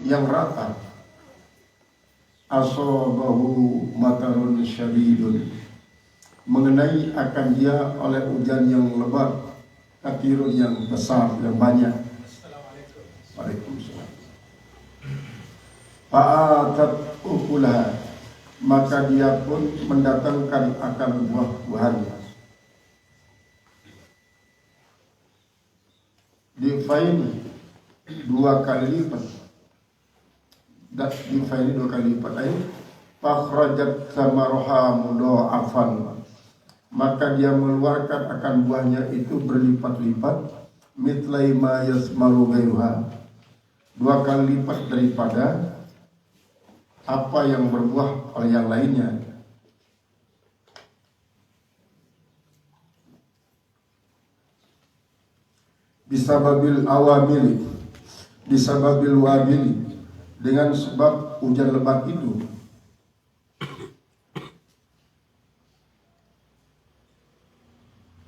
yang rata. Asabahu matarun syadidun, mengenai akan dia oleh hujan yang lebat, kathirun yang besar, yang banyak. Waalaikumsalam. Fa'atat ukulaha, maka dia pun mendatangkan akan buah-buahannya. Difaini 2 kali lipat. Difaini 2 kali lipat. Fakhrajat samaroha mudha'afan, maka dia mengeluarkan akan buahnya itu berlipat-lipat. Mitlai ma yasmaru ghairuha, 2 kali lipat daripada apa yang berbuah oleh yang lainnya. Bisababil awamili, bisababil wabili, dengan sebab hujan lebat itu.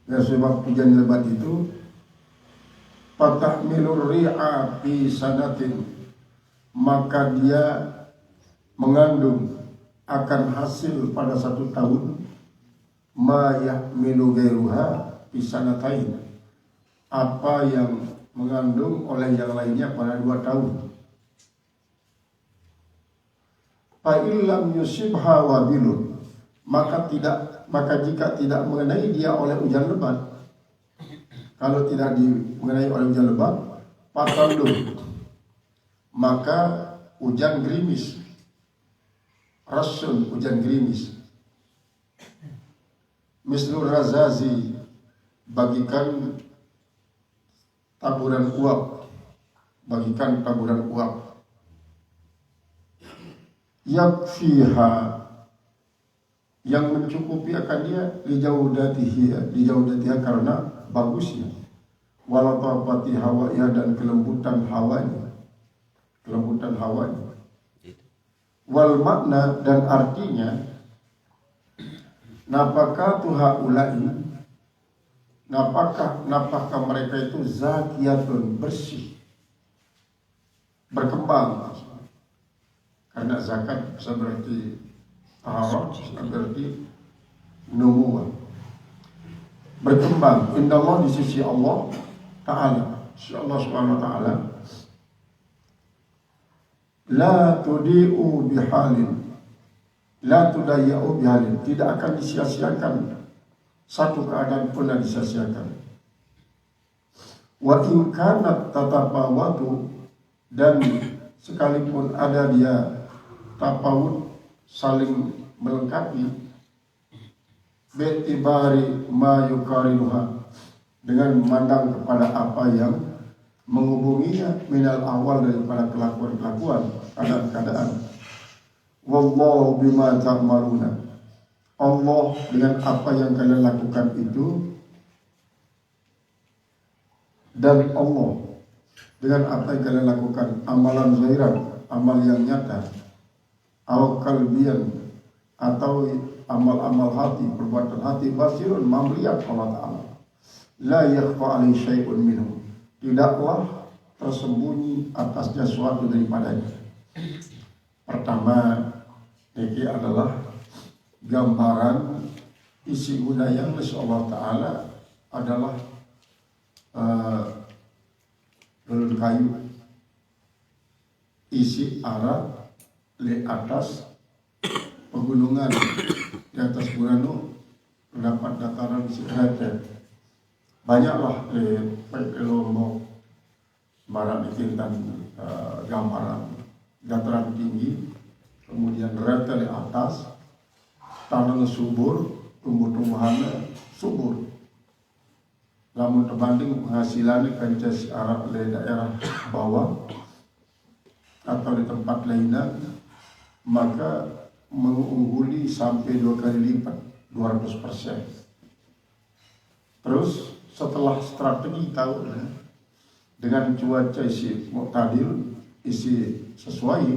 Dengan sebab hujan lebat itu, fatahmilur ri'a fi sanatin, maka dia mengandung akan hasil pada 1 tahun. Ma yahmilu ghairuha fi sanatain, apa yang mengandung oleh yang lainnya pada 2 tahun. Fa illam yusibha wabilun, maka jika tidak mengenai dia oleh hujan lebat, kalau tidak mengenai oleh hujan lebat, patandum, maka hujan gerimis, rasul, hujan gerimis. Mislur razazi, bagikan taburan uap, bagikan taburan uap. Yakfiha, yang mencukupi akan dia, lijaudatiha, karena bagusnya, walatafati hawanya, dan kelembutan hawanya, wal makna, dan artinya, napakatu haulai, napakah mereka itu zakiyatun, bersih, berkembang. Karena zakat bisa berarti taharah, bisa berarti numuwa, berkembang. Indallah, di sisi Allah Ta'ala, sisi Allah Subhanahu Wa Ta'ala. La tudi'u bihalin, la tudayya'u bihalin, tidak akan disia-siakan satu keadaan pun yang disia-siakan. Wa in kanat tatafawatu, dan sekalipun ada dia tafawut, saling melengkapi, bi'tibari ma yukarinuha, dengan memandang kepada apa yang menghubunginya, minal awal, daripada kelakuan-kelakuan, keadaan-keadaan. Wallahu bima ta'maluna, Allah dengan apa yang kalian lakukan itu, dan Allah dengan apa yang kalian lakukan, amalan zahiran, amal yang nyata, atau kalbian, atau amal-amal hati, perbuatan hati, basirun, melihat Allah Ta'ala. La yakhfa alaihi syai'un minhu, tidaklah tersembunyi atasnya suatu daripadanya. Pertama, ini adalah gambaran isi guna yang Allah Ta'ala adalah belun kayu, isi arah di atas pegunungan, di atas gunung terdapat dataran Sirajat. Banyaklah Lombok, Barat Tintan, gambaran dataran tinggi, kemudian rata di atas, tanah subur, tumbuh-tumbuhannya subur. Namun terbanding penghasilannya kerja arah di daerah bawah atau di tempat lainnya, maka mengungguli sampai 2 kali lipat, 200%. Terus setelah strategi tahu dengan cuaca isi muktadil, isi sesuai,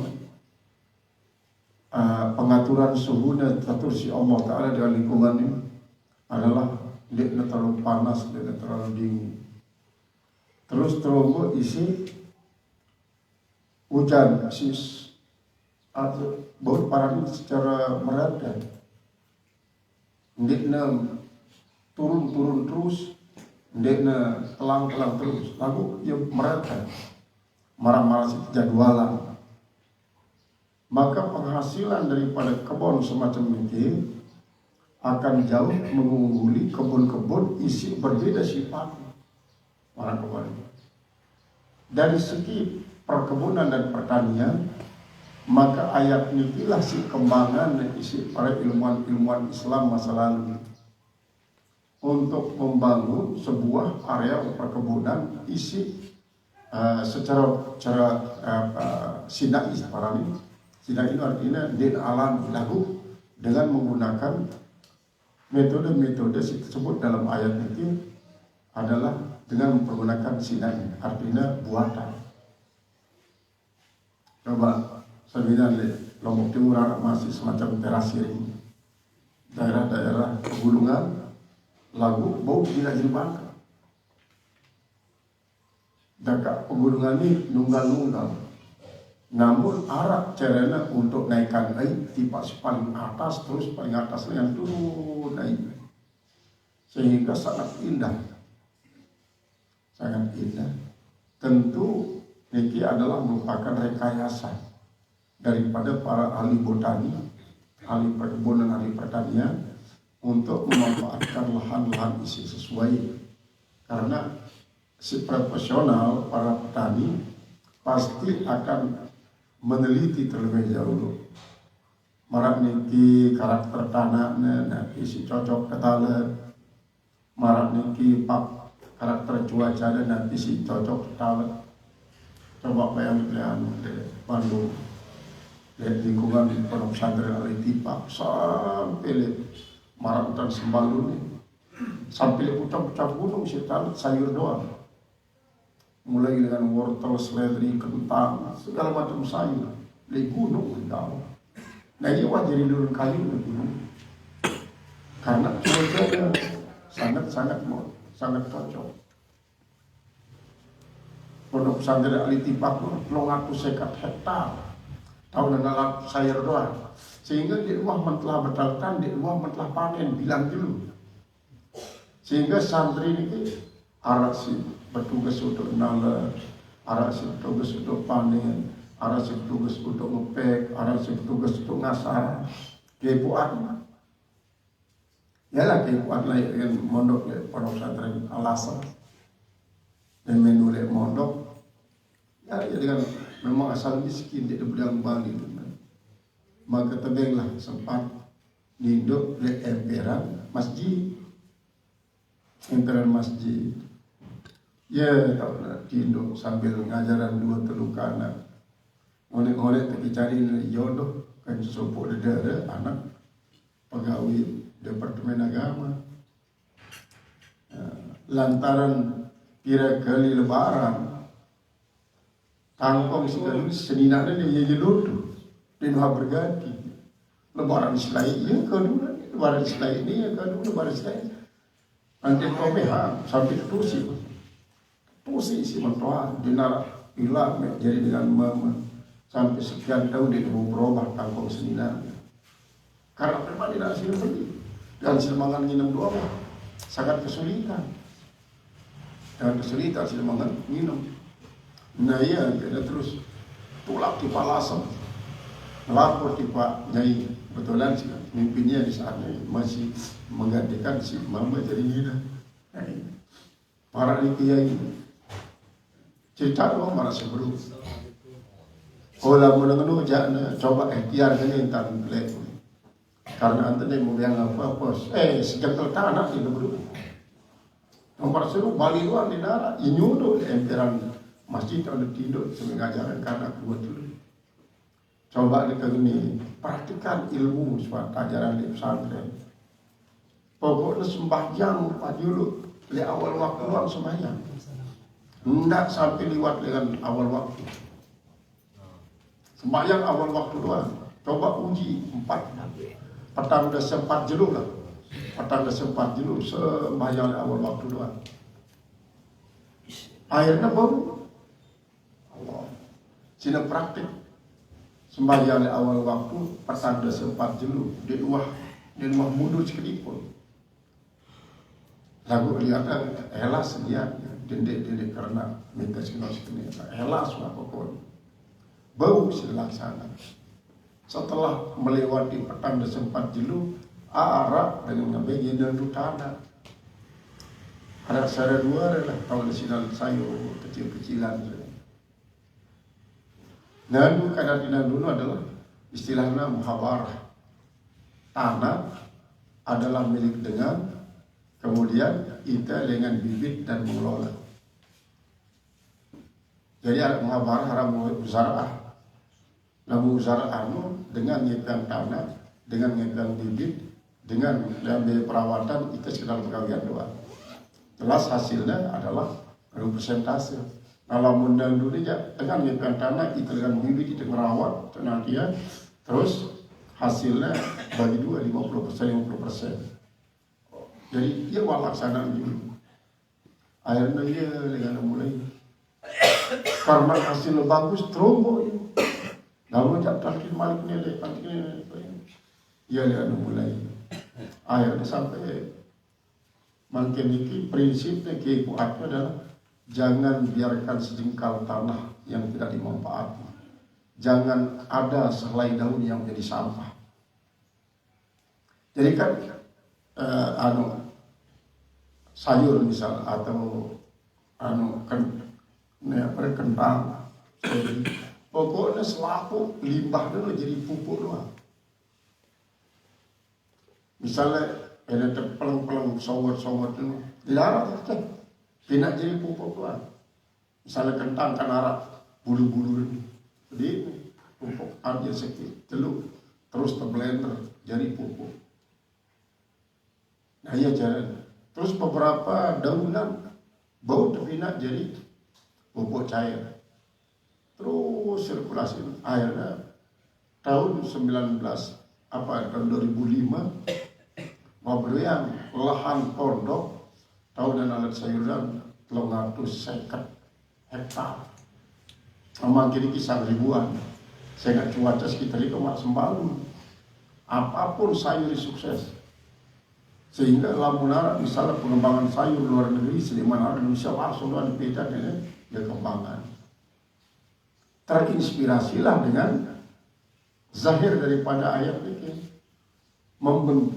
pengaturan suhunya terus si Allah Ta'ala dengan lingkungannya adalah tidak terlalu panas, tidak terlalu dingin. Terus terombok isi hujan sis atau baut parani secara merata, ndekna turun terus, ndekna telang terus, lalu ia merata, marah-marah jadwalan. Maka penghasilan daripada kebun semacam ini akan jauh mengungguli kebun-kebun isi berbeda sifatnya. Para kebun. Dari segi perkebunan dan pertanian, maka ayat inilah si kembangan isi para ilmuwan Islam masa lalu untuk membangun sebuah area perkebunan isi secara sinai para ini. Sinai itu artinya din alam lagu dengan menggunakan metode-metode tersebut dalam ayat itu adalah dengan menggunakan sinai, artinya buatan. Coba saya lihat Lombok Timur masih semacam terasir ini, daerah-daerah pegunungan, lagu bau tidak dibangka. Dekat pegunungan ini nunggal-nunggal. Namun arah caranya untuk naikkan air tipas paling atas terus paling atas yang turun naik, sehingga sangat indah. Tentu ini adalah merupakan rekayasa daripada para ahli botani, ahli perkebunan, ahli pertanian untuk memanfaatkan lahan-lahan isi sesuai. Karena si profesional, para petani pasti akan meneliti terlebih dahulu. Marak niki karakter tanahnya, isi cocok ketala. Marak niki karakter cuaca dan isi cocok ketala. Coba bayangkan di Bandung, lihat lingkungan di Pondok Pesantren Al-Ittifaq sampai Marak dan Sembalu nih, sampai puncak gunung sayur doang. Mulai dengan wortel, seledri, kentang, segala macam sayur di gunung jauh. Nah ini wajar turun kayu di gunung, karena cuacanya sangat cocok. Pondok Pesantren Al-Ittifaq itu 250 hektar, tahun dengan sayur doang. Sehingga di rumah mentlah betalkan, di rumah mentlah panen, bilang dulu. Sehingga santri ini arah si bertugas untuk nala, arah si bertugas untuk panen, arah si bertugas untuk ngepek, arah si bertugas untuk ngasar. Kepuan, yalah kepuan lah yang mondok ya Pondok Pesantren Al-Azhar dan menulis mondok. Ya dengan memang asal miskin dia bilang Bali, maka tebenglah sempat diinduk oleh emperan masjid. Ya tahu nak diinduk sambil ngajaran 2-3 anak. Oleh-oleh tapi cari jodoh kan sopok dedara anak pegawai Departemen Agama. Lantaran kira kali lebaran tangkong sekali seninaknya dia jadi luduh dan berganti. Lebaran selain ya kedua, lebaran selain ini ya kedua, lebaran selain nanti komeha sampai tusi si mentoa dinar ilah jadi dengan mama sampai sekian tahun dia berubah tangkong seninaknya karena memang tidak hasil beli dan silmangan nginum doang sangat kesulitan. Dengan kesulitan silmangan nginum. Nah iya, dia terus tulak di Palasem, melapor di Pak Nyai, betulan sih mimpinnya di sana masih menggantikan si mama jadi gila. Nah, para kiai cerita doang marah sebelum. Kalau menengah jangan coba ikhtiar kan tentang lek. Karena anda mau yang apa sejak tertanah itu berdua. Nomor seru Bali luar di darat, inyudo emperan masjid ada tidur mengajarkan karena kedua dulu. Coba ini praktikan ilmu suatu ajaran di pesantren. Pokoknya sembahyang Pak dulu di awal waktu luang sembahyang. Tidak sampai lewat dengan awal waktu. Sembahyang awal waktu doang. Coba uji 4. Petang udah sempat jenuh lah. Petang udah sempat jenuh sembahyang awal waktu doang. Akhirnya baru Allah. Cina praktik sembahyang awal waktu pertanda sempat jelu di rumah mundur sekedipun. Lagu lihat elas dia dendek karena minta sekali elas apapun bau silaksana. Setelah melewati petanda sempat jelu arah dengan ngebegi dan tanah. Ada dua adalah kalau di sini sayur kecil-kecilan. Nandu kadang dulu adalah istilahnya muhawarah. Tanah adalah milik dengan, kemudian kita dengan bibit dan mengelola. Jadi ada muhawarah haram muzara'ah. Nah muzara'ah dengan ngegang tanah, dengan ngegang bibit, dengan biaya perawatan itu sekedar perkawinan doang. Jelas hasilnya adalah representasi. Kalau mundang dulu ya dengan ngegang tanah, itu dengan bibit, itu merawat, tenang dia, terus hasilnya bagi dua 50%. Jadi dia walaksanaan dulu. Akhirnya dia dengan mulai karena hasilnya bagus terombo ya. Lalu jatuh malik ni dia dengan mulai. Akhirnya sampai makin ini prinsipnya keikuatnya adalah jangan biarkan sejengkal tanah yang tidak dimanfaatkan. Jangan ada sehelai daun yang menjadi sampah. Jadi kan sayur misal atau kentang, pokoknya selaku limbah dulu jadi pupuk doang. Misalnya ada peleng-peleng sawat dulu dilarang kan, tidak jadi pupuk doang. Misalnya kentang kan arah bulu-bulu dulu. Jadi pupuk aja sedikit, teluk terus terblender jadi pupuk. Nah iya jalan. Terus beberapa daunan bau terbina jadi pupuk cair. Terus sirkulasi airnya tahun 2005 memberikan lahan pondok tahu dan alat sayuran 350 hektar. Makin kisah ribuan. Saya nggak cuaca sekitar itu mak sembalun. Apapun sayur sukses. Sehingga lamunara misalnya pengembangan sayur luar negeri Seliman Indonesia langsung ada beda dengan kembangan. Terinspirasilah dengan zahir daripada ayat ini.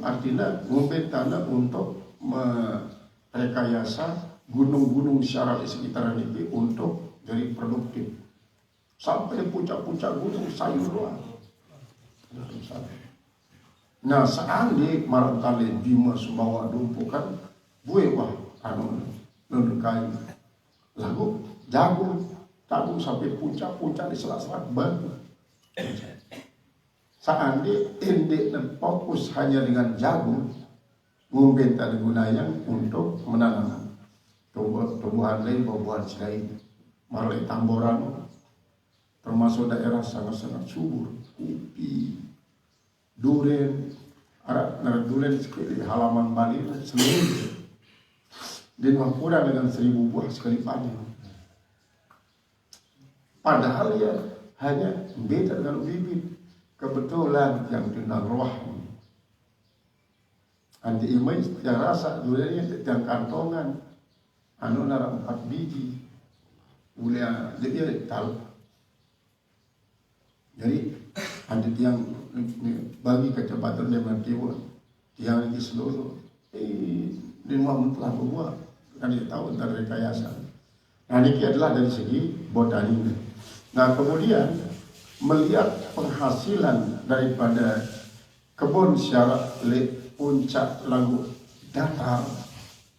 Artinya membentana untuk merekayasa gunung-gunung syarat di sekitaran ini untuk jadi produktif. Sampai puncak-puncak gunung sayur doang. Nah saat di Marantale Bima Sumbawa Dumpu kan buah kayu. Lalu jagung sampai puncak-puncak di selat-selat Batu. Saat di indek dan fokus hanya dengan jagung, membentang digunakan untuk menanam tumbuhan lain, buah-buahan selain Marley Tamboran, termasuk daerah sangat-sangat subur, kopi, durian, durian di halaman Bali seluruh dan kurang dengan 1000 buah sekali panen. Padahal ya hanya beda dengan bibit. Kebetulan yang tentang roh anti imai yang rasa duriannya yang kantongan nara 4 biji ulia dia tahu. Jadi ada yang bagi kecepatan dia matiwan yang di seluruh di rumah telah berbuat kan dia tahu tentang rekayasa. Nah ini adalah dari segi botani. Nah kemudian melihat penghasilan daripada kebun syarat puncak lagu datar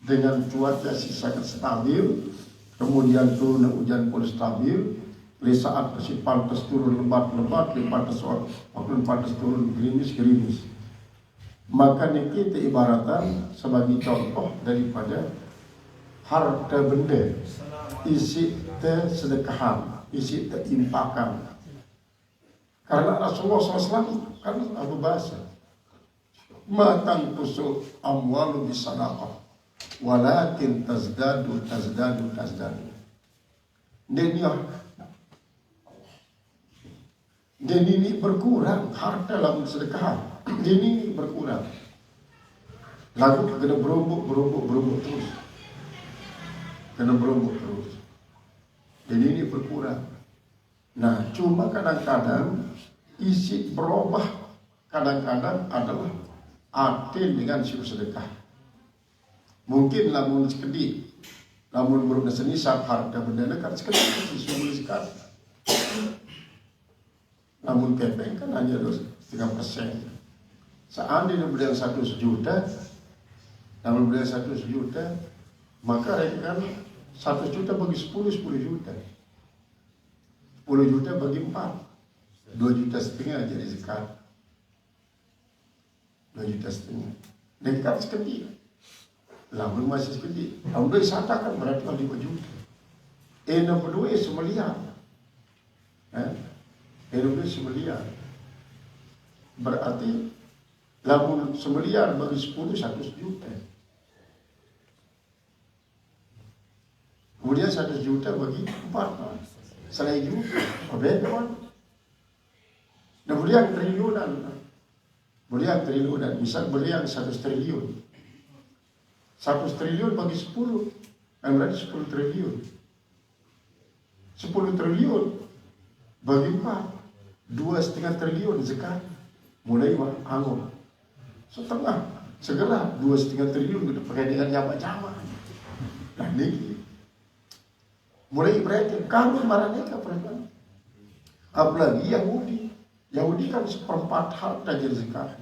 dengan cuaca sangat stabil, kemudian turun hujan pun stabil, di saat si pantas turun lebat-lebat, di pantas turun gerimis. Maka kita ibaratkan sebagai contoh daripada harta benda, isi sedekahan, isi impakan. Karena Rasulullah SAW kan Abu Basir matang kusuk amwalu bisadaqah walakin tazdadu. Dan Dan ini berkurang harta lamun sedekah. Dan ini berkurang. Lagu kena berombok terus. Kena berombok terus. Dan ini berkurang. Nah, cuma kadang-kadang isi berubah. Kadang-kadang adalah atin dengan siru sedekah. Mungkin lamun sekedip, lamun belum senisap harta benda kan sekedip siru sedekah. Namun kepeng kan hanya 3%. Seandainya beliau 1 juta, namun beliau 1 juta, maka rekan 1 juta bagi 10 juta. 10 juta bagi 4, 2,5 juta jadi zakat. 2,5 juta. Dekat sekali. Lamun masih sekali. Lamun dia satakan berarti 5 juta. Nombor 2 semeliar. Nombor 2 semeliar. Berarti lamun semeliar bagi 10 1 juta. Kemudian 1 juta bagi 4. Selain juta, berbeda kan? Kemudian triliunan. Misal belian 1 triliun. 1 triliun bagi 10, yang berarti 10 triliun. 10 triliun bagi 4, 2,5 triliun zakat. Mulai angon. Setengah, segera 2,5 triliun kita pakai dengan jamak-jamak. Nah ini mulai berarti kami mereka perempuan. Apalagi Yahudi kan 1/4 harta jadi zakat.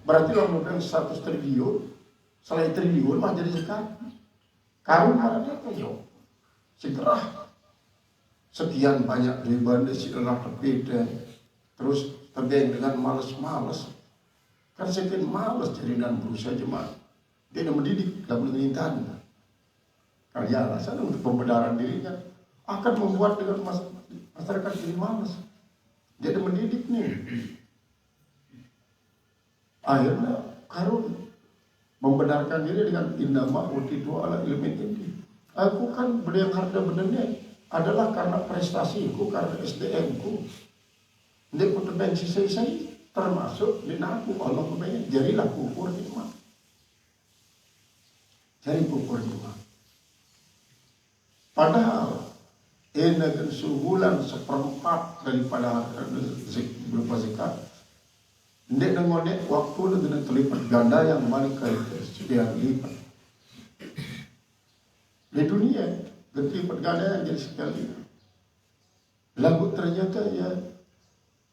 Berarti kalau bilang 100 triliun, selain triliun mah jadi zakat. Karun mereka yo, segera sekian banyak ribuan silah berbeda, terus tergeng dengan malas-malas. Kan sekian malas jadi dan berusaha jemaat. Dia mendidik dalam pemerintahan. Karya alasan untuk pembenaran dirinya akan membuat dengan masyarakat jadi malas. Dia mendidik nih. Akhirnya karun membenarkan diri dengan indama utitu ala ilmin ini. Aku kan beli yang harta benarnya adalah karena prestasiku, karena SDM-ku. Dia kuterbang sisa-sisa termasuk dinaku Allah kepengen jadilah kufur nikmat. Jadi kufur nikmat. Padahal dengan sebulan 1/4 daripada harta berupa zakat. Ndek nengonek waktu dengan terlipat ganda yang balik ke dia lipat. Di dunia terlipat ganda yang jadi sekali. Lagu ternyata ya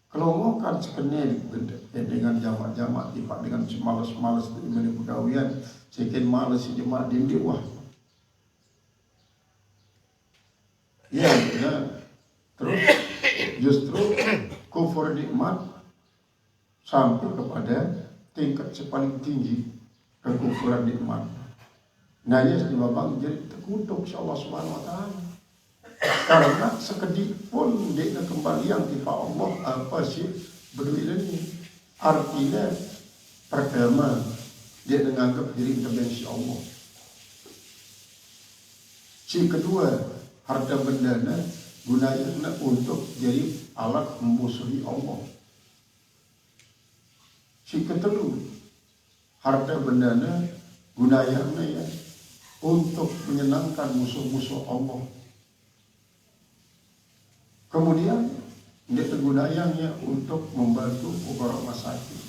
kelongokan sekenil dengan jamak-jamak lipat dengan malas-malas dari pegawaian. Sekian malas si jemaat dindi wah. Ya, terus justru kufur nikmat sampai kepada tingkat sepaling tinggi kekufuran nikmat. Nah, ya sebabang jadi terkutuk Allah Subhanahu wa taala. Karena sekedip pun dia kembali yang tiba Allah apa sih berdua ini. Artinya pertama dia menganggap diri intervensi Allah. Si kedua harta bendana gunanya untuk jadi alat memusuhi Allah. Si ketelu harta bendana gunanya ya untuk menyenangkan musuh-musuh Allah. Kemudian dia gunanya untuk membantu orang masakin.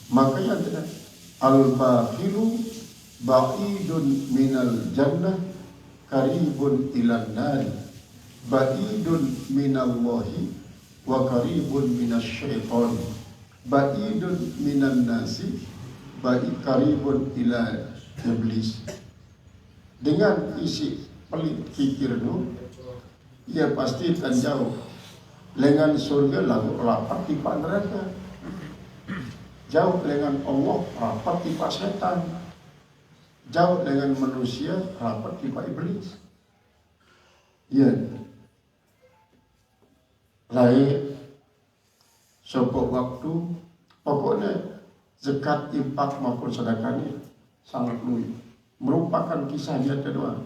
Makanya al-bakhilu ba'idun minal jannah karibun ilan nari, ba'idun minallahi wa karibun minasyaitan, ba'idun minan nasi, ba'id karibun ila iblis. Dengan isi pelit fikir itu, ia pasti akan jauh dengan surga lalu rapat di neraka, jauh dengan Allah rapat di setan, jauh dengan manusia rapat di iblis. Ya, lain sopok waktu pokoknya zakat, infak maupun sedekah ini sangat luwih. Merupakan kisah nyata doang.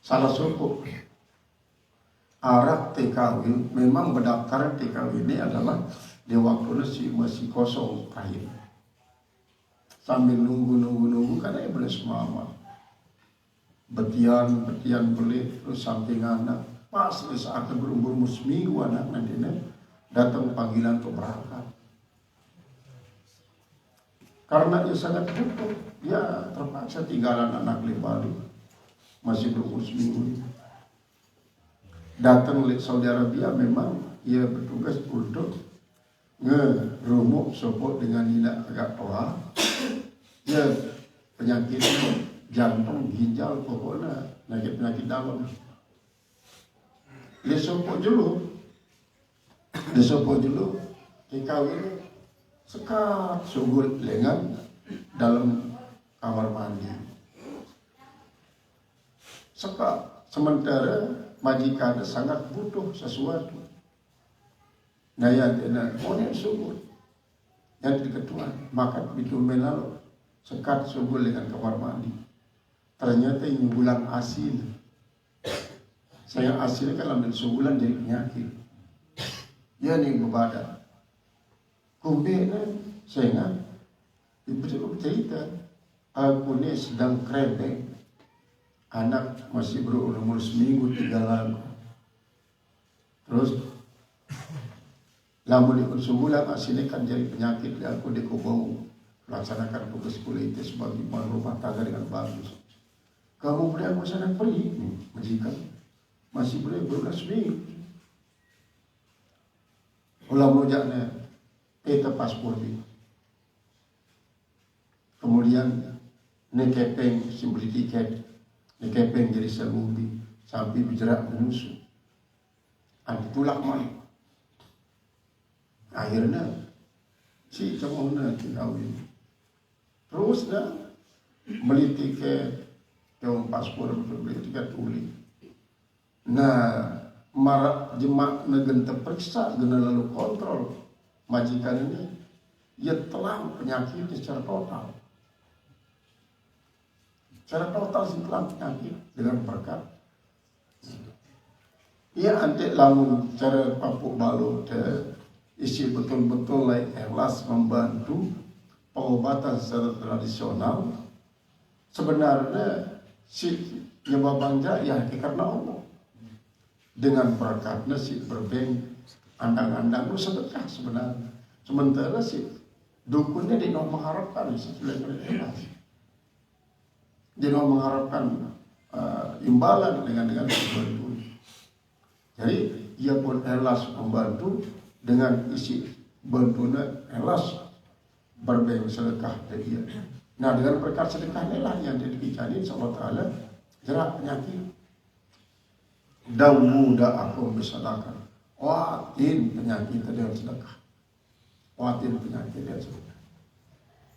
Salah sopok arak TKW memang berdaftar TKW ini adalah di waktu masih kosong terakhir. Sambil nunggu karena ya boleh semama. Betian beli terus samping anak. Pas saat berumur seminggu anak nanti datang panggilan untuk berangkat. Karena dia sangat butuh, dia terpaksa tinggalan anak di Bali. Masih berumur seminggu. Datang ke Saudi Arabia memang ia bertugas untuk ngerumuk sopok dengan tidak agak tua. Ya penyakit jantung, ginjal, pokoknya penyakit dalam. Dia sopok dulu, dikawin sekat sungguh lengan dalam kamar mandi. Sekat sementara majikan sangat butuh sesuatu. Nah yang yang sungguh yang diketuan makan itu melalo sekat sungguh dengan kamar mandi. Ternyata ini bulan asin. Saya asin kan ambil sebulan jadi penyakit. Ya nih bebadan. Kumbena saya ibu cerita aku ni sedang krebeng. Anak masih berumur seminggu 3 lalu. Terus lamun ikut sebulan asin kan jadi penyakit. Aku dikubau melaksanakan tugas kuliah itu sebagai rumah tangga dengan bagus. Kamu boleh aku sana pergi majikan masih boleh 12 minggu. Ulang lojaknya peta paspor ini. Kemudian nekepeng beli tiket, nekepeng jadi selumbi sampai bergerak menusuk. Anti tulak malu. Akhirnya si cemona kawin. Terus dah beli tiket, yang paspor beli tiket tuli. Nah, marak jemaah negen terperiksa guna lalu kontrol majikan ini, ia telah penyakitnya secara total. Secara total sih telah penyakit dengan berkat. Ia antek lamun cara papuk balut isi betul-betul ikhlas membantu pengobatan secara tradisional. Sebenarnya si nyebabang ya karena Allah. Dengan berkatnya si berbeng andang-andang lu sedekah sebenarnya. Sementara si dukunnya dia mengharapkan sesuai ikhlas. Dia mengharapkan imbalan dengan sesuatu. Jadi ia pun ikhlas membantu dengan isi bantunya ikhlas berbeng sedekah dari dia. Nah dengan berkat sedekah inilah yang dibicarain Allah Ta'ala jerak penyakit. Dawuda aku bersedekah. Watin penyakit dengan sedekah. Watin penyakit dengan sedekah.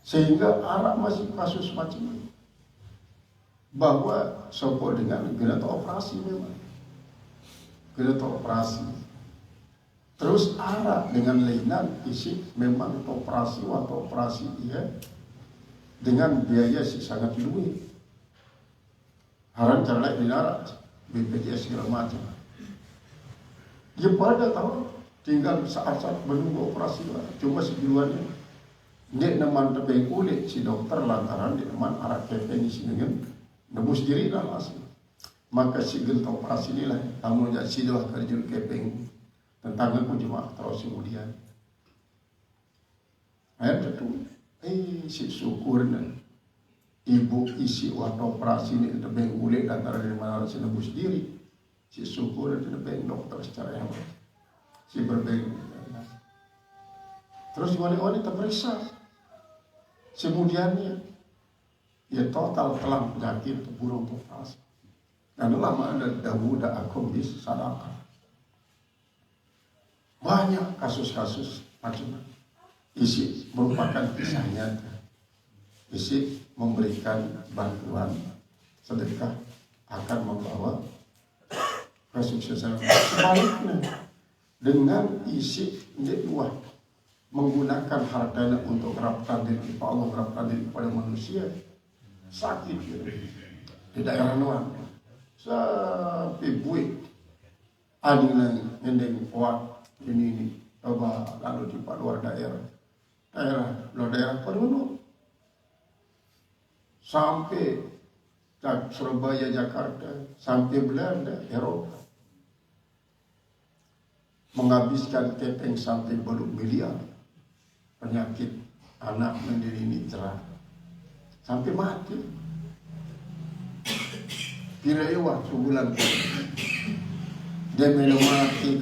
Sehingga Arab masih kasus macam ini. Bahwa sopo dengan kena operasi memang. Kena operasi. Terus Arab dengan lainan isi memang operasi atau operasi dia dengan biaya sih sangat luwih. Haran cara lain di Arab. BPJS segala macam. Dia pada tahu tinggal saat-saat menunggu operasi lah. Cuma segiluannya. Dia neman tebing kulit si dokter lantaran dia neman arak kepeng isi dengan nebus diri lah masih. Maka si genta operasi ini lah. Kamu jadi si doa kerja kepeng tentang aku cuma terus kemudian. Ayat itu. Si syukurnya. Ibu isi waktu operasi ini tebing kulit antara dari mana si nebus diri. Si syukur dan tebing dokter secara yang si berbeng. Terus wali-wali terperiksa. Kemudiannya ya total telah penyakit burung operasi. Dan lama ada Dawuda aku bisa sadaqah. Banyak kasus-kasus macam isi merupakan kisah nyata. Isi memberikan bantuan sedekah akan membawa kesuksesan. Sebaliknya dengan isi kedua menggunakan hartanya untuk harapkan diri kepada Allah, harapkan diri kepada manusia, sakit gitu. Di daerah luar sampai buik Adilan ending kuat ini coba lalu di luar daerah penuh sampai Surabaya, Jakarta, sampai Belanda, Eropa, menghabiskan kepeng sampai berapa miliar penyakit anak menjadi nitra sampai mati. Kira-kira sebulan dia mati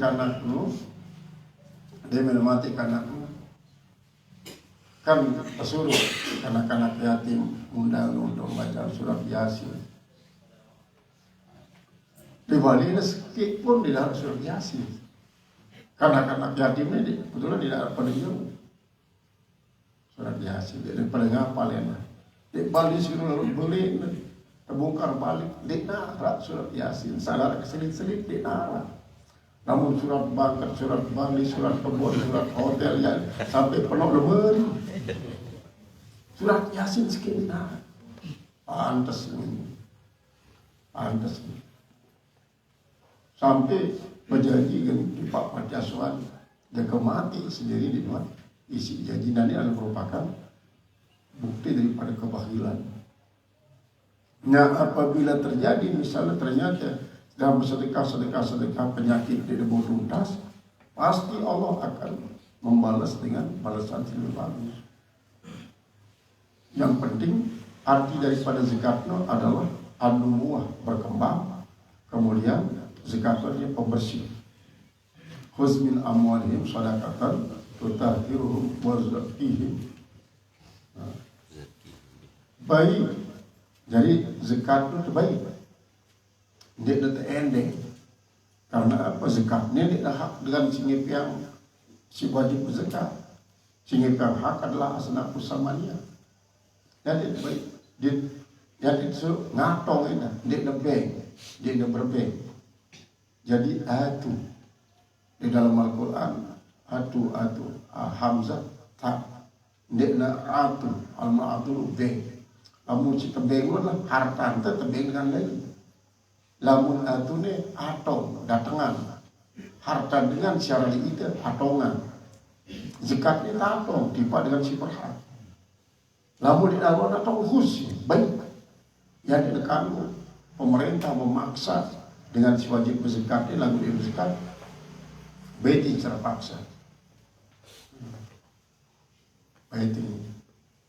kanakmu, kan pesuruh anak-anak yatim undang untuk baca surat Yasin. Di Bali ini sedikit pun tidak surat Yasin. Kanak-kanak yatim ini betul tidak pada jauh surat Yasin. Dia pada ngapalin. Di Bali suruh lalu beli, terbongkar balik, di nara surat Yasin. Salah keselit-selit di nara. Namun surat Bangkat, surat Bali, surat Kebon, surat hotel yang sampai penuh lebar. Surat Yasin sekitar. Pantas ini. Sampai berjanji di Pak Patiasuan jaga mati sendiri di luar isi janji, dan ini adalah merupakan bukti daripada kebahilan. Nah, apabila terjadi misalnya ternyata dalam sedekah penyakit tidak tuntas, pasti Allah akan membalas dengan balasan yang bagus. Yang penting arti daripada zakatnya adalah an-numuwah, berkembang, kemudian zakatnya pembersih. Khudz min amwalihim shadaqatan tutahhiruhum wa tuzakkihim. Baik. Jadi zakat itu baik. Dia tidak ending. Karena apa? Zakatnya tidak hak dengan singip yang si wajib berzakat. Singip yang hak adalah asnafus samaniyah. Jadi baik. Dia itu ngatong ini. Dia nebeng. Dia berbeng. Jadi atu di dalam Al-Quran atu hamzah tak dia atu al-ma'atu beng. Lamun si tebeng adalah harta ente tebeng dengan lain. Lamun atu ni atong datangan harta dengan secara itu atongan. Zakat ni atong tiba dengan si perhak. Lamun di dalam atong khusus baik. Yang ditekan pemerintah memaksa dengan si wajib berzakat ni lagu dia berzakat beti secara paksa. Beti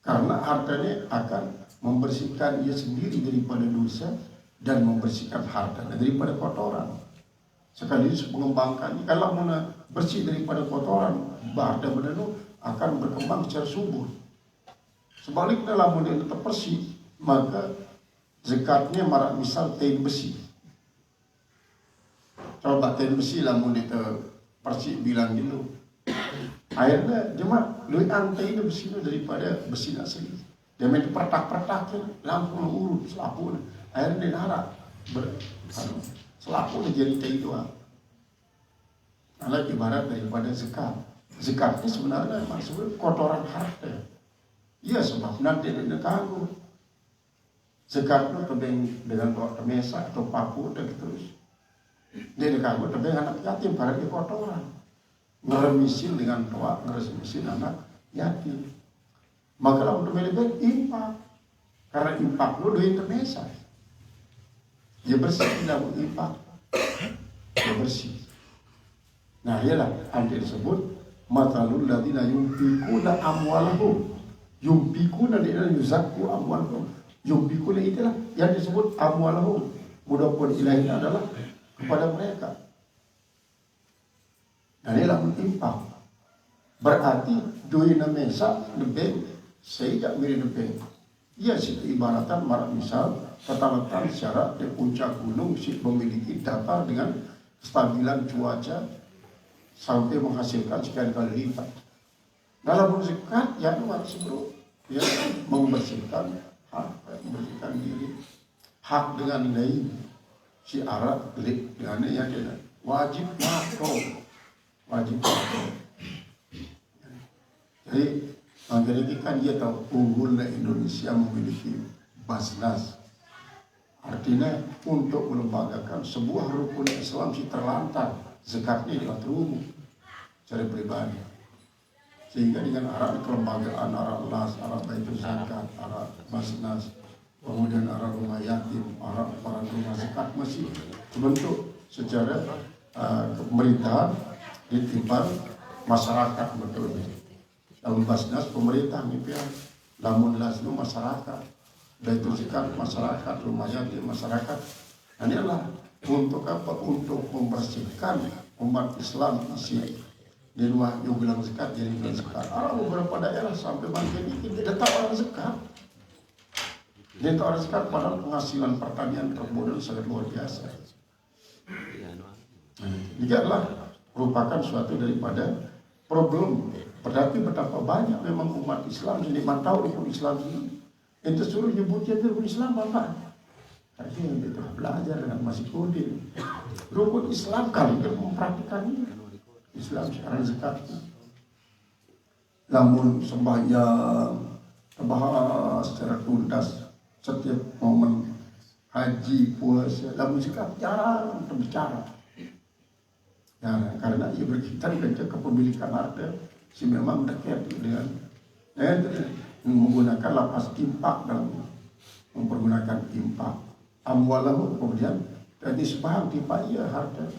karena hartanya akan membersihkan ia sendiri daripada dosa dan membersihkan hartanya daripada kotoran. Sekaligus mengembangkan kalau mana bersih daripada kotoran, harta benda itu akan berkembang secara subur. Sebaliknya lamun dia tetap bersih, maka zakatnya marak misal tain besi. Coba tain besi lamun dia bersih bilang dulu. Akhirnya cuma lebih antai itu besi daripada besi asli. Dia main pertak-pertak langsung urut selapu. Akhirnya dia narak selapu dia jadi tai doang. Alat ibarat daripada zakat. Zakatnya sebenarnya maksudnya kotoran harta. Iya sebab nanti dia kagum. Zakatnya tebing dengan bawa mesa atau paku dan terus. Dia kagum tebing anak yatim karena dia kotoran. Ngeremisin dengan tua, ngeremisin anak yatim. Maka lah untuk melebih impak. Karena impak lu duit termesa. Dia bersih dalam impak. Dia bersih. Nah ialah ada disebut matalul ladina yumfikuna amwalahum. Yumfikuna ladina yuzakku amwalahum. Yumfikuna itulah yang disebut amwalahum. Mudah-mudahan ilahnya adalah kepada mereka. Nah ialah impak. Berarti duit mesa lebih sejak mirip lebih. Ia situ ibaratan marak misal ketahuan secara di puncak gunung si memiliki data dengan kestabilan cuaca sampai menghasilkan sekian kali lipat. Dalam zakat yang maksud ya membersihkan hak, membersihkan diri, hak dengan lain si Arab dengan yang dia wajib makro. Jadi Amerika kan dia tahu unggulnya Indonesia memiliki Basnas Artinya untuk melembagakan sebuah rukun Islam si terlantar, zakatnya diatur umum secara pribadi. Sehingga dengan arah kelembagaan, arah las, arah baitul zakat, arah basnas, kemudian arah rumah yatim, arah para rumah zakat masih terbentuk secara pemerintahan ditimbang masyarakat betul. Dalam basnas pemerintah MPR, namun las itu masyarakat, baitul zakat masyarakat, rumah yatim masyarakat. Nah, inilah untuk apa? Untuk membersihkan umat Islam isi di luar yang bilang zakat jadi bilang zakat. Beberapa daerah sampai bangkit ini tidak tahu orang zakat. Dia tahu orang zakat padahal penghasilan pertanian perkebunan sangat luar biasa. Ini adalah merupakan suatu daripada problem. Tetapi betapa banyak memang umat Islam ini mantau rukun Islam ini. Itu suruh nyebutnya rukun Islam apa? Artinya kita belajar dengan masih kode. Rukun Islam kali dia mempraktikkan ini. Islam sekarang zakat. Namun sembahyang bahas secara tuntas setiap momen haji, puasa, namun zakat jarang berbicara. Ya, karena ia berkaitan dengan kepemilikan harta, si memang dekat dengan menggunakan lapas impak dalam mempergunakan impak amwalahu, kemudian jadi sebahang tipa ia harta.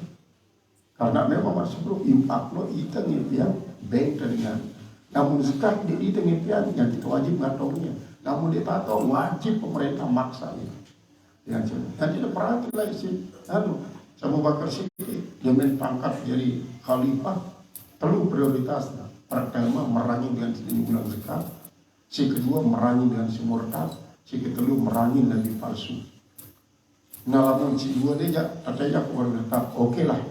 Karena memang masuk impak lo itu yang baik dengan. Namun zakat di tengah yang tidak wajib ngatongnya. Namun dia tak tahu wajib pemerintah maksa ini. Yang tidak perhatilah isi. Abu Bakar Siddiq dia pangkat jadi khalifah, perlu prioritas. Pertama merangi dengan si bulan zakat, si kedua merangi dengan si murtad, si ketiga merangi nabi palsu. Nah, lamun si dua dia tajak orang tetap oke lah.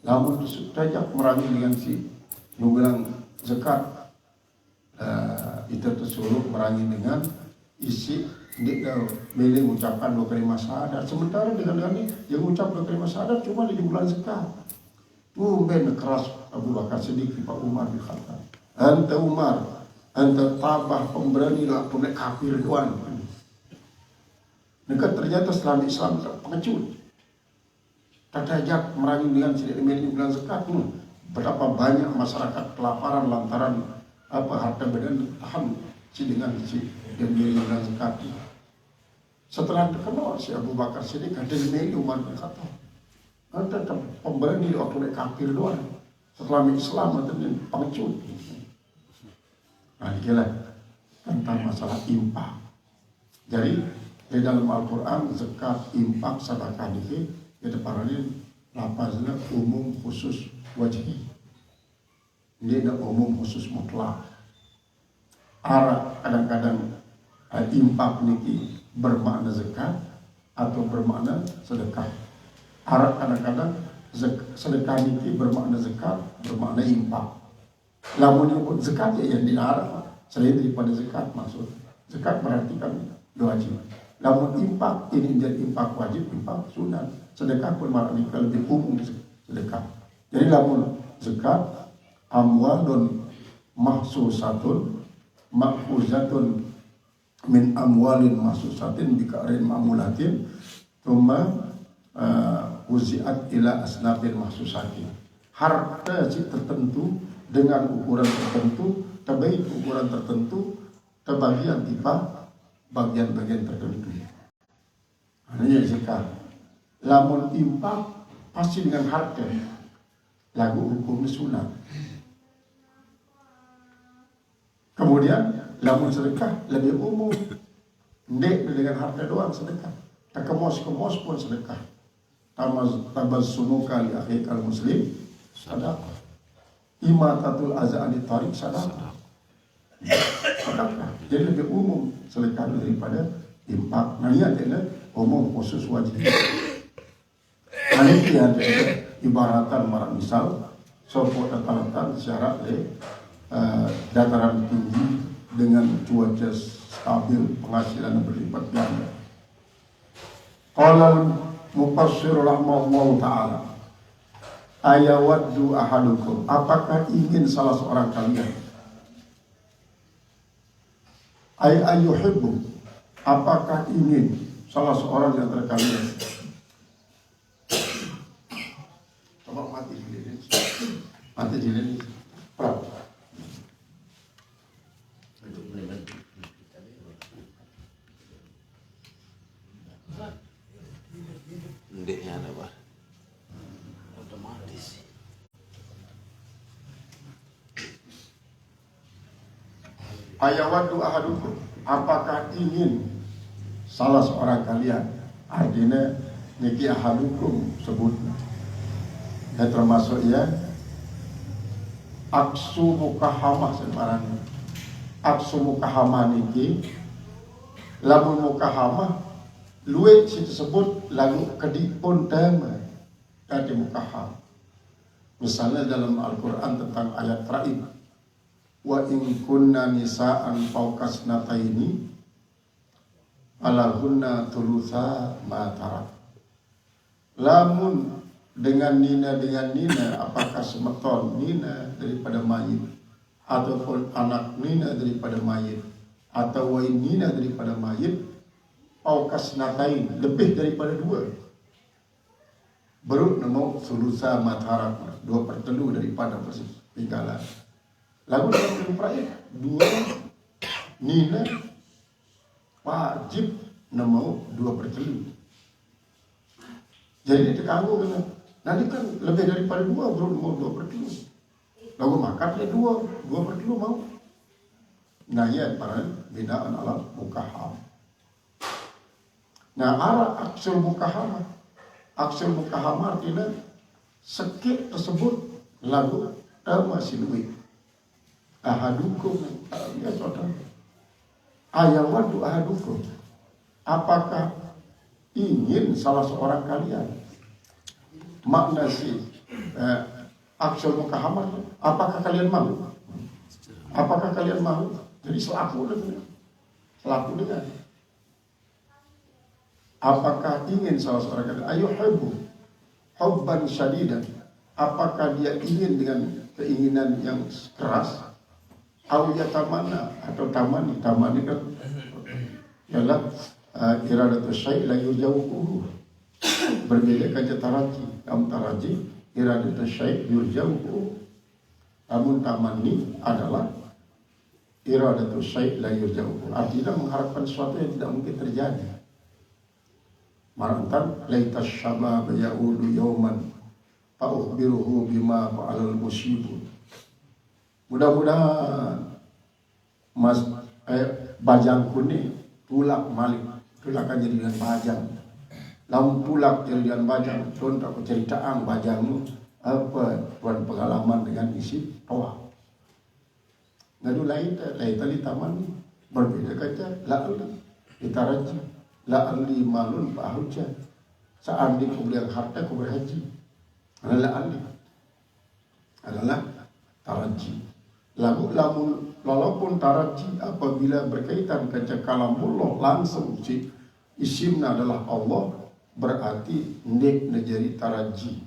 Lamun tajak merangi dengan si bilang zakat, itu tersuruh merangi dengan isi dia milih mengucapkan 2 kalimat syahadat. Sementara dengan ini yang mengucap 2 kalimat syahadat cuma di bulan zakat. Ben keras Abu Bakar Siddiq Pak Umar bin Khattab. Anta Umar, anta tabah pemberani lah punya kafir doan. Maka ternyata setelah Islam pengecut. Tajak merangi dengan tidak dimiliki bulan zakat. Berapa banyak masyarakat kelaparan lantaran harta badan tahan dengan yang miliki bulan zakat. Setelah terkenal si Abu Bakar Siddiq ada di Umar bin Khattab. Ada pemberani waktu kafir doang. Setelah Islam ada pengecut. Nah, inilah tentang masalah impak. Jadi di dalam Al-Quran zakat, impak, sedekah ini kita paralel lapaznya umum khusus wajib. Ini ada umum khusus mutlak. Arah kadang-kadang impak ini bermakna zakat atau bermakna sedekah. Arah kadang-kadang sedekah ini bermakna zakat, bermakna impak. Lamun nyebut zakat ya yang dilarang selain daripada zakat maksud. Zakat berarti kan wajib. Lamun impak ini menjadi impak wajib, impak sunat. Sedekah pun maknanya lebih umum sedekah. Jadi lamun zakat amwalun mahsusatun makhuzatun min amwalin mahsusatin bikarin ma'mulatin thumma uzi'at ila asnafin mahsusatin. Harta tertentu dengan ukuran tertentu, terbaik ukuran tertentu, terbagian tiba bagian-bagian tertentu. Ini zakat. Lamun impak pasti dengan harta. Lagu hukumnya sunat. Kemudian lamun sedekah lebih umum. Ndek dengan harta doang sedekah. Tak kemos-kemos pun sedekah. Tabassumuka li akhikal muslim sedekah. Imatatul azani tarik sedekah. Jadi lebih umum sedekah daripada impak. Nah, ini adalah umum khusus wajib. Ini ada ibaratan marah misal sopo dataran syarat dataran tinggi dengan cuaca stabil, penghasilan berlipat ganda. Qala mufassir rahimahullah ta'ala, ayawaddu ahadukum, apakah ingin salah seorang kalian ayuhibbu, apakah ingin salah seorang di antara kalian. Coba mati di lilin. Mati di lilin. Perang. Ndeknya ada Pak. Otomatis. Ayawaddu ahadukum, apakah ingin salah seorang kalian, artinya niki ahadukum sebut ya, termasuk ya aksu mukahamah sebenarnya. Aksu mukahamah niki lamun mukahamah luwih disebut lagu kedipun tema kadi mukaham. Misalnya dalam Al-Quran tentang ayat raib, wa in kunna nisa'an fawqas nataini alahunna thulutsa ma tarak. Lamun dengan nina apakah semeton nina daripada mayit ataupun anak nina daripada mayit atau wain nina daripada mayit fawqas natain lebih daripada dua, baru nemu thulutsa ma tarak 2/3 daripada peninggalan. Lagu dalam perayaan dua nina wajib nemu 2/3. Jadi dia terganggu kan? Nanti kan lebih daripada dua baru nemu 2/3. Lagu makan dia 2/3 mau. Nah ya para binaan alam mukaham. Nah arah aksul mukaham artinya sekit tersebut lagu masih luwih. Ahadukum ya saudara. Ayawaddu ahadukum, apakah ingin salah seorang kalian, makna si aksul mukahamah, apakah kalian mahu? Apakah kalian mahu? Jadi selaku dengan apakah ingin salah seorang kalian, ayuhibbu hubban syadidan, apakah dia ingin dengan keinginan yang keras? Awya tamana atau tamani kan ialah iradatul syai' la yurjauhu. Berbeda kata taraji. Am taraji iradatul syai' yurjauhu. Namun tamani adalah iradatul syai' la yurjauhu. Artinya mengharapkan sesuatu yang tidak mungkin terjadi. Marantan laitas syabab ya'udu yawman fa'ukhbiruhu bima fa'alal musibun. Mudah-mudahan bajang kuning tulak malik, tulak kan jadi dengan bajang. Lamun tulak jadi dengan bajang, contoh ceritaan bajangmu apa tuan pengalaman dengan isi toa. Ngadu lain tali taman berbeda kata la'ali ditaraji la'ali malun ba'huja. Seandainya kau beli harta kau berhaji. La'ali adalah taraji. Walaupun taraji apabila berkaitan dengan kalamullah langsung si isimnya adalah Allah, berarti nek menjadi taraji.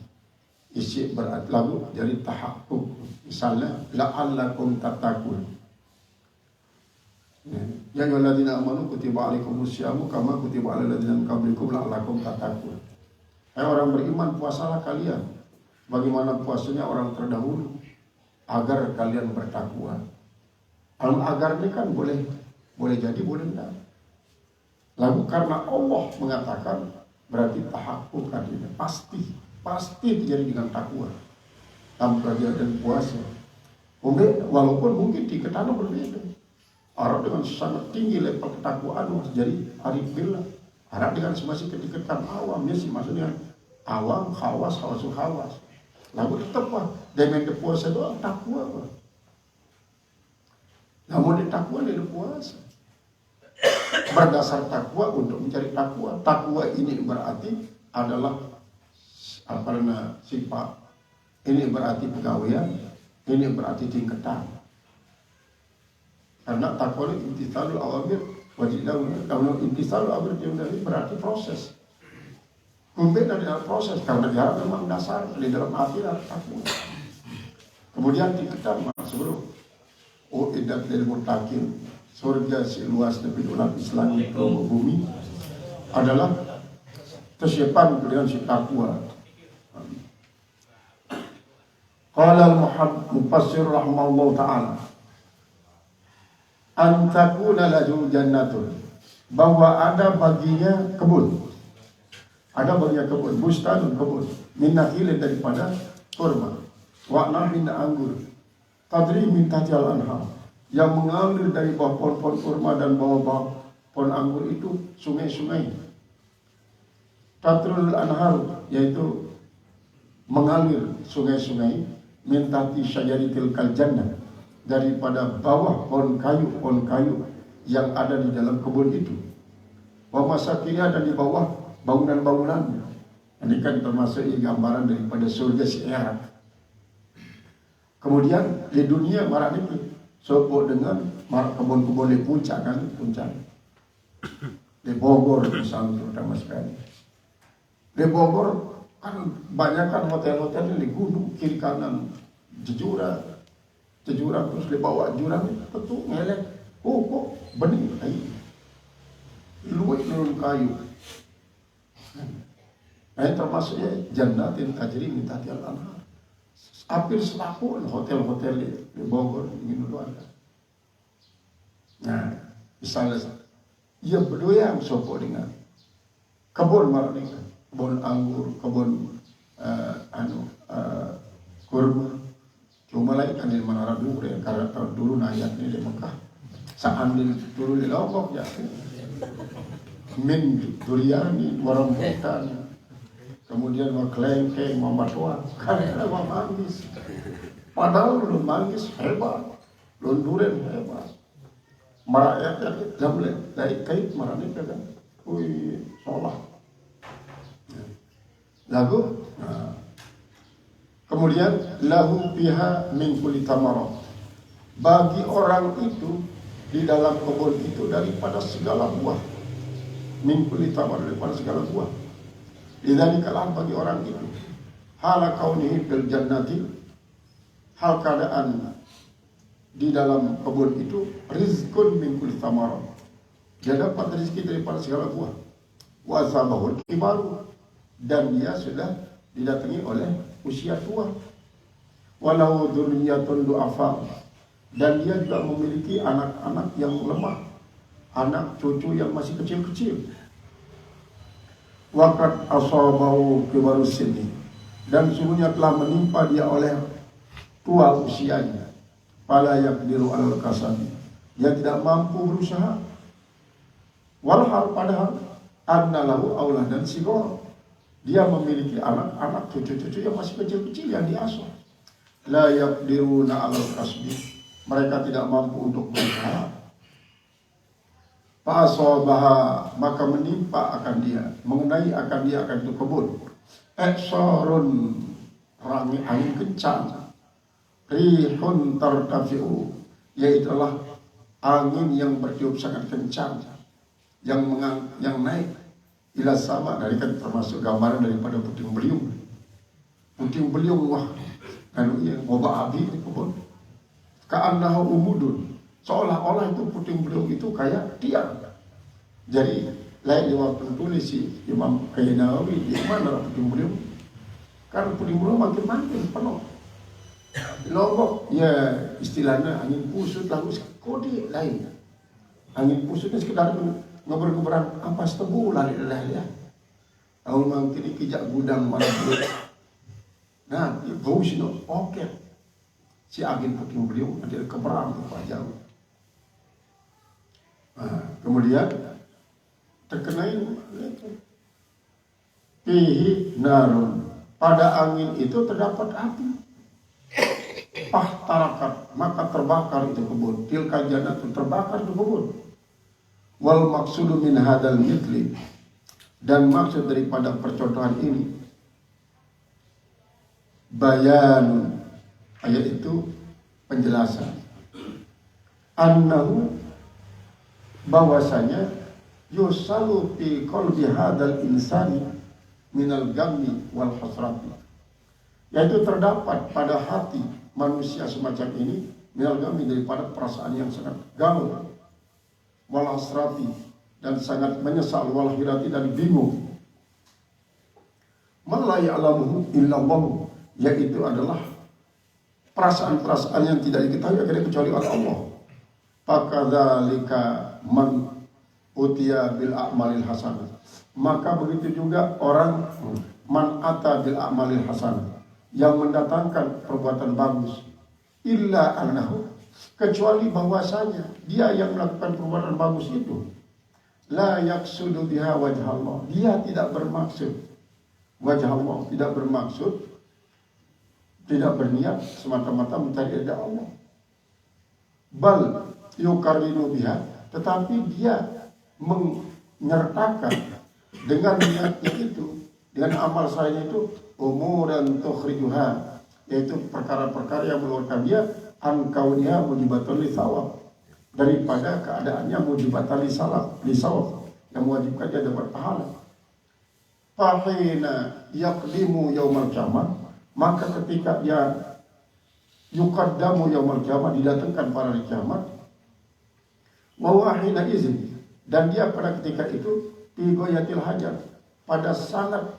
Isi berarti lalu jadi tahakkuk. Misalnya la'allakum tattaqun. Ya ayyuhalladzina amanu kutiba alaikumusyamu kama kutiba alal ladzina min qablikum la'allakum tattaqun. Hai orang beriman, puasalah kalian bagaimana puasanya orang terdahulu agar kalian bertakwa. Agar ini kan boleh jadi, boleh tidak. Lalu karena Allah mengatakan berarti tahakkuk artinya pasti terjadi dengan takwa. Dalam perjalanan puasa. Walaupun mungkin tingkatannya berbeda. Arab dengan sangat tinggi level ketakwaan masih jadi arif billah. Arab dengan masih ketingkatan awamnya sih, maksudnya awam, khawas. Lalu tetap dengan puasa doang takwa Pak. Namun di takwa di puasa. Berdasar takwa untuk mencari takwa. Takwa ini berarti adalah sifat. Ini berarti pegawaian. Ini berarti tingkatan. Karena takwa ini imtithalul awamir wajibnya. Kalau imtithalul awamir berarti proses. Membeda dalam proses karena dia memang dasar di dalam hati dan takwa. Kemudian tingkatan sebelum iddat lil muttaqin, surga seluas lebih ulat Islam itu bumi. adalah kesiapan dengan si takwa. Qala al-mufassir rahimahullah ta'ala an takuna lahu jannatun, bahwa ada baginya kebun, bustanun kebun, min nakhilin daripada kurma, wa nabin anggur, tadri min tahtiha anhar, yang mengalir dari bawah pohon-pohon kurma dan bawah pohon anggur itu sungai-sungai. Tatrul anhar, yaitu mengalir sungai-sungai, min tahti syajaratil jannah, daripada bawah pohon kayu yang ada di dalam kebun itu. Wa masakinha, dan di bawah bangunan-bangunannya. Ini kan termasuk gambaran daripada surga si akhirat. Kemudian di dunia marak ini sebut dengan marak kebun-kebun di puncak kan, puncak. Di Bogor misalnya terutama sekali. Di Bogor kan banyak kan hotel-hotel di gunung kiri kanan jurang terus di bawah jurang itu ngelek kok bening air luwih nurun kayu. Nah termasuknya jannatin tajri min tahtiha al-anhar. Hampir selapun hotel-hotel di Bogor ini dulu ada. Nah misalnya ia berdoa sopo dengan kebun malah nih, kebun anggur, kebun kurma. Cuma lagi kan di Menara Dure, karena dulu nayat ini di Mekah. Seandil dulu di Lombok ya. Min duriani, warambutan, kemudian kelengkeng, mambatwa, karena manggis. Padahal belum manggis hebat, belum durian hebat. Merakyat jamle dari kait marane kan. Wih, sholat. Lagu, kemudian lahu fiha min kulli thamarat, bagi orang itu di dalam kebun itu daripada segala buah, min kulli thamarat, daripada segala buah. Lidzalika bagi orang itu hala kaunihi fil jannati, hal keadaan di dalam kebun itu rizqun min kulli thamarat, dia dapat rezeki daripada segala buah. Wa zabahul kibaru, dan dia sudah didatangi oleh usia tua. Walau dzurriyyatun du'afa, dan dia juga memiliki anak-anak yang lemah, anak cucu yang masih kecil-kecil. Waqad asabahu kibaru sinni, dan sungguhnya telah menimpa dia oleh tua usianya. Fala yaqdiru 'alal kasabi, dia tidak mampu berusaha. Walhal, padahal anna lahu auladan sighar, dia memiliki anak-anak cucu-cucu yang masih kecil-kecil yang diasuh. La yaqdiruna 'alal kasbi, mereka tidak mampu untuk berusaha. Fa asabaha, maka menimpa akan dia, mengenai akan dia akan itu kebun. Eksarun, angin kencang. Rihun tartafi'u, yaitulah angin yang bertiup sangat kencang, yang naik ila sama, dari kan termasuk gambaran daripada puting beliung. Puting beliung, wah, ngobak api di kebun. Ka'annahu umudun, seolah-olah itu puting beliung itu kayak tiang. Jadi lain di waktu tulis si Imam Nawawi, di mana puting beliung? Karena puting beliung makin penuh. Lombok, ya istilahnya angin pusut, lalu kode lain. Angin pusutnya sekedar ngobrol-ngobrolan ampas tebu lali ya. Lalu mungkin kijak gudang mana dulu. Nah, bau sih oke. Si angin puting beliung ada keperang apa jauh. Nah, kemudian terkenai fihi narun, pada angin itu terdapat api. Tarakat, maka terbakar itu kebun. Tilka jannatu, terbakar itu kebun. Wal maksudu min hadal mitli, dan maksud daripada percontohan ini bayan, ayat itu penjelasan. Annahu, bahwasanya yusalu fi qalbi hadal insani minal gammi wal hasrati, yaitu terdapat pada hati manusia semacam ini minal gammi, daripada perasaan yang sangat galau, wal hasrati, dan sangat menyesal wal hirati dan bingung. Ma la ya'lamuhu illallah, yaitu adalah perasaan-perasaan yang tidak diketahui akhirnya kecuali oleh Allah. Fakadzalika man utiya bil a'malil hasanah. Maka begitu juga orang man ata bil a'malil hasanah, yang mendatangkan perbuatan bagus, illa annahu, kecuali bahwasanya dia yang melakukan perbuatan bagus itu la yaqsudu biha wajh Allah, dia tidak bermaksud wajah Allah, tidak bermaksud, tidak berniat semata-mata mencari ridha Allah. Bal yukarrinu biha, tetapi dia menyertakan dengan niatnya itu, dengan amal saya itu, umuran tukhrijuha, yaitu perkara-perkara yang mengeluarkan dia angkaunya mujibatul li thawab, daripada keadaannya mujibatul li sawab, yang mewajibkan dia dapat pahala. Fahina yaqdimu yaumal qiyamah, maka ketika dia yukaddamu yaumal qiyamah, didatangkan pada hari kiamat, wa wahina izin, dan dia pada ketika itu fi ghayatil hajat, pada sangat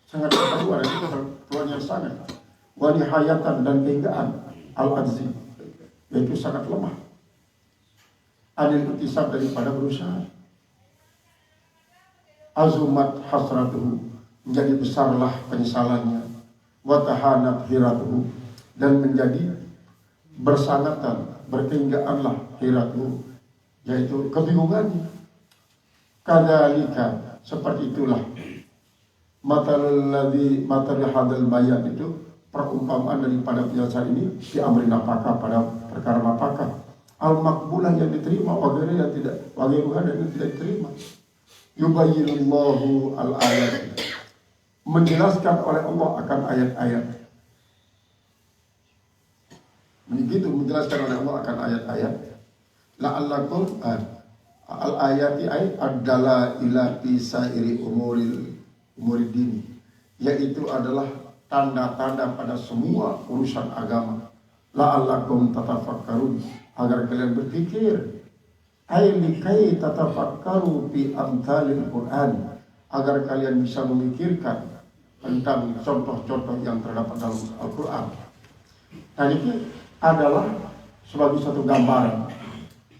keperluan, itu keperluan yang sangat, wa nihayatan, dan kehinggaan al-ajzi, yaitu sangat lemah, anil itisab, daripada berusaha. Azumat hasratuhu, menjadi besarlah penyesalannya, wa tahanat hiratuhu, dan menjadi bersangatan, berkehinggaanlah hiratuhu, yaitu kebingungannya. Kadzalika, seperti itulah matal hadal bayan, itu perumpamaan daripada penjelasan ini di amrin apakah, pada perkara apakah al makbulah yang diterima, wagairu yang tidak, wagairuha dan yang tidak diterima. Yubayyinullahu al-ayat, menjelaskan oleh Allah akan ayat-ayat. Begitu menjelaskan oleh Allah akan ayat-ayat. La'allakum al-ayati ay adalah ila pisairi umuri dini, yaitu adalah tanda-tanda pada semua urusan agama. La'allakum tatafakkarun, agar kalian berpikir. Ay likai tatafakkaru fi amthalil Quran, agar kalian bisa memikirkan tentang contoh-contoh yang terdapat dalam Al-Quran. Nah, ini adalah sebagai satu gambaran,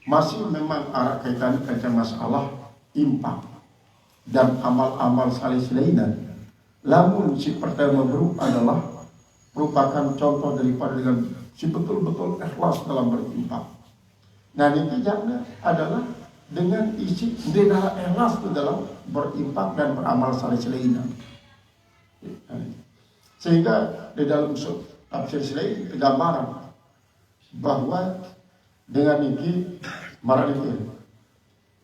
masih memang arah kaitan dengan masalah impak dan amal-amal salis lainnya. Namun si pertama adalah merupakan contoh daripada dengan si betul-betul ikhlas dalam berimpak. Nah, intinya adalah dengan isi dengan ikhlas itu dalam berimpak dan beramal salis lainnya. Sehingga di dalam tafsir lain gambaran bahwa dengan ini marahnya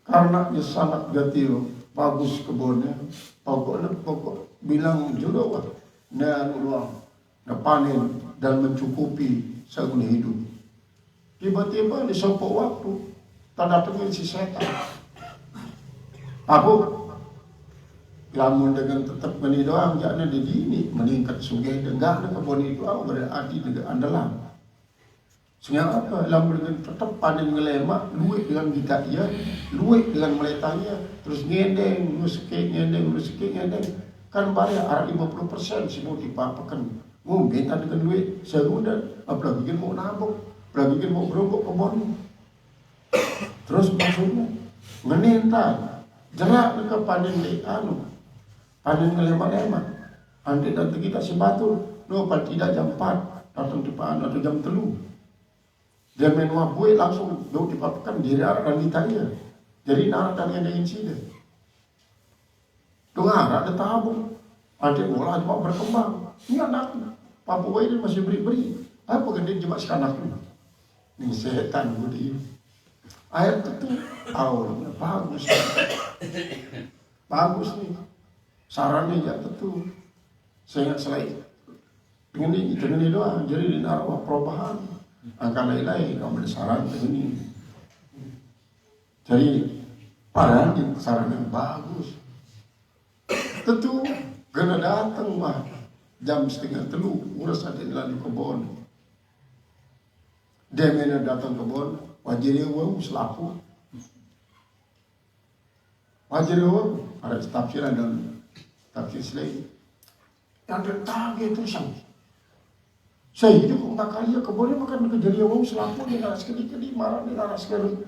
karena dia sangat gatil, bagus kebunnya, pokok bilang jodoh dan uang, panen dan mencukupi segala hidup. Tiba-tiba di suatu waktu datangnya si setan. Aku lamun dengan tetap meni doang jangan di dini meningkat sugih dengar kebun itu aku berarti dengan andalan. Sehingga apa? Lamun dengan tetap panen ngelemak, luwih dengan kita dia, luwih dengan meletanya, terus ngendeng, ngendeng. Kan bayar arah 50% si mau dipapakan. Mau beta dengan duit segudan, apalagi kan mau nabung. Lagi kan mau berombok kebun, terus maksudnya menentang jerak ke panen panen ngelemak-lemak. Nanti kita si batu, tidak jam 4 datang depan atau jam 3. Dia menua buih langsung dipapakan diri arah dan ditanya. Jadi narah dan yang insiden. Dengar ada tabung, nanti olah cuma berkembang. Ini anak Papua ini masih beri-beri. Apa gede cuma sekanak ini? Ini setan budi. Ayat itu awalnya bagus. Bagus nih. Sarannya ya tentu. Saya selain dengan ini doang. Jadi di arwah perubahan. Angka lain-lain kamu ada saran ini. Jadi parah sarannya bagus. Tentu kena datang mah jam 2:30 urus ada di kebun. Dia mana datang kebun, wajibnya wow selaku. Wajar ada tafsiran dan tafsir selain yang tertagih terus yang saya hidup nggak kaya keboleh makan kejadian wong selaku di naras kedi marah di naras kedi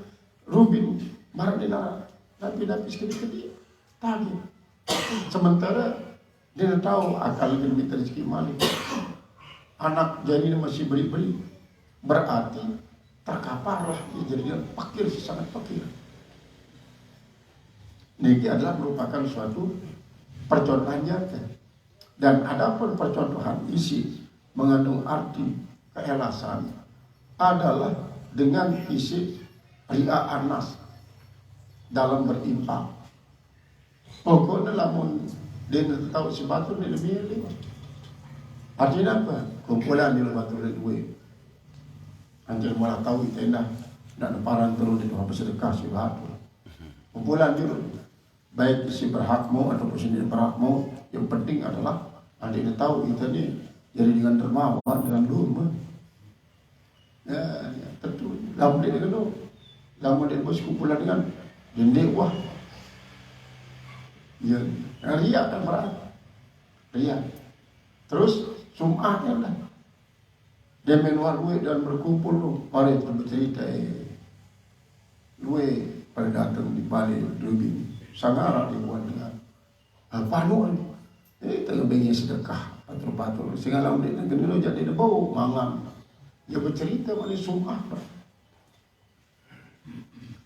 rubin marah di naras nabi kedi tagih sementara dia tahu akal lebih rezeki malik anak jadi masih beri berarti terkaparlah dia jadi fakir sangat fakir. Ini adalah merupakan suatu percontohan nyata. Dan adapun percontohan isi mengandung arti keelasan adalah dengan isi ria anas dalam berinfak. Pokoknya lamun dia tahu sebatu dia lebih. Artinya apa? Kumpulan di batu duit. Nanti malah tahu itu enak. Dan paran terus itu apa sedekah si batu. Kumpulan dulu. Baik si berhakmu ataupun si tidak berhakmu, yang penting adalah anda ini tahu kita ini jadi dengan dermawan dengan lumba. Ya, tentu. Lamun dia dengan lamun dia bos kumpulan dengan jendewah. Ya, ria kan berat. Ria. Terus sum'ahnya lah. Dia menuar luwe dan berkumpul tuh. Pada itu bercerita luwe pada datang di Bali Rubin. Sangat dibuat dengan panuan. Itu lebihnya sedekah patul-patul. Sehingga lamun dia dulu jadi bau mangan. Dia bercerita pada sum'ah.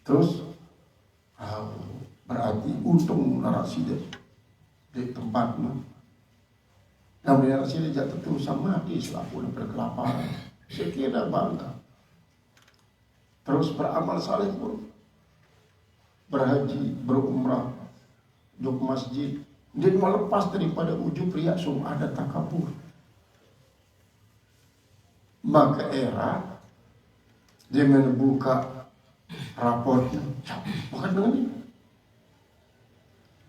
Terus berarti untung narasi dia di tempatnya. Namun narasi dia jatuh terus sama mati selaku berkelaparan. Saya kira bangga. Terus beramal saleh pun. Berhaji, berumrah, duduk masjid, dia melepas daripada ujub riak sum'ah dan takabur. Maka era dia membuka raportnya, bukan dengan ini.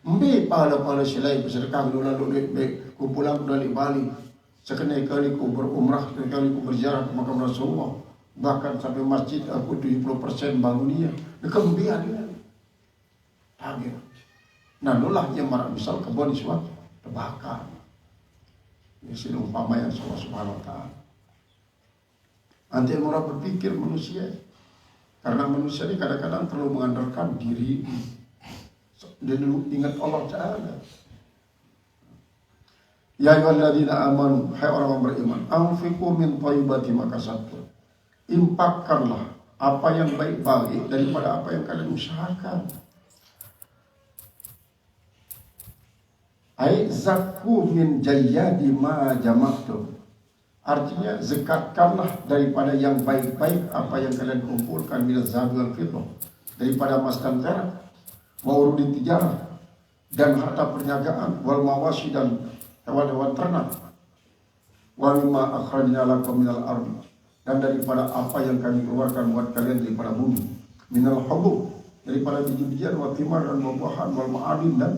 Mbi pahala-pahala silai bersedekah lalu kumpulan dari Bali. Sekali kali ku berumrah, sekali ku berziarah ke makam Rasulullah. Bahkan sampai masjid aku 70% bangunnya. Kemudian dia tagih. Nah, itulah yang marah misal kebun suatu terbakar. Ini sih umpama yang Allah Subhanahu Wa Taala. Nanti murah berpikir manusia, karena manusia ini kadang-kadang terlalu mengandalkan diri dan ingat Allah Taala. Ya ayyuhalladzina amanu, hai orang beriman, anfiqu min thayyibati ma kasabtum. Infakkanlah apa yang baik-baik daripada apa yang kalian usahakan. Ai zakku min jayyadi ma jama'tum. Artinya zakatkanlah daripada yang baik-baik apa yang kalian kumpulkan min zahabi wal fiddah, daripada emas dan perak, wa urudi tijarah dan harta perniagaan, wal mawashi dan hewan-hewan ternak, wa mimma akhrajna lakum minal ardi, dan daripada apa yang kami keluarkan buat kalian daripada bumi, minal hubub, daripada biji-bijian, wa thimar dan buah-buahan, wal ma'adin dan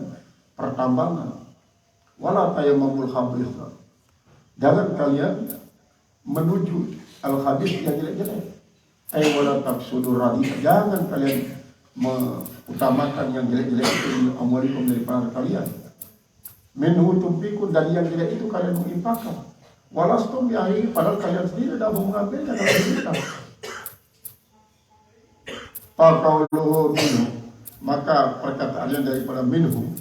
pertambangan. Wala tayammamul khabitha, jangan kalian menuju al-khabith yang jelek-jelek. Ay wala taqsudur radhi, jangan kalian mengutamakan yang jelek-jelek itu amwalikum daripada kalian. Minhu tumpiku, dari yang jelek itu kalian menginfakkan. Walastum bihi, padahal kalian sendiri dah mengambilkan dari kita. Faqauluhu minhu, maka perkataannya daripada minhu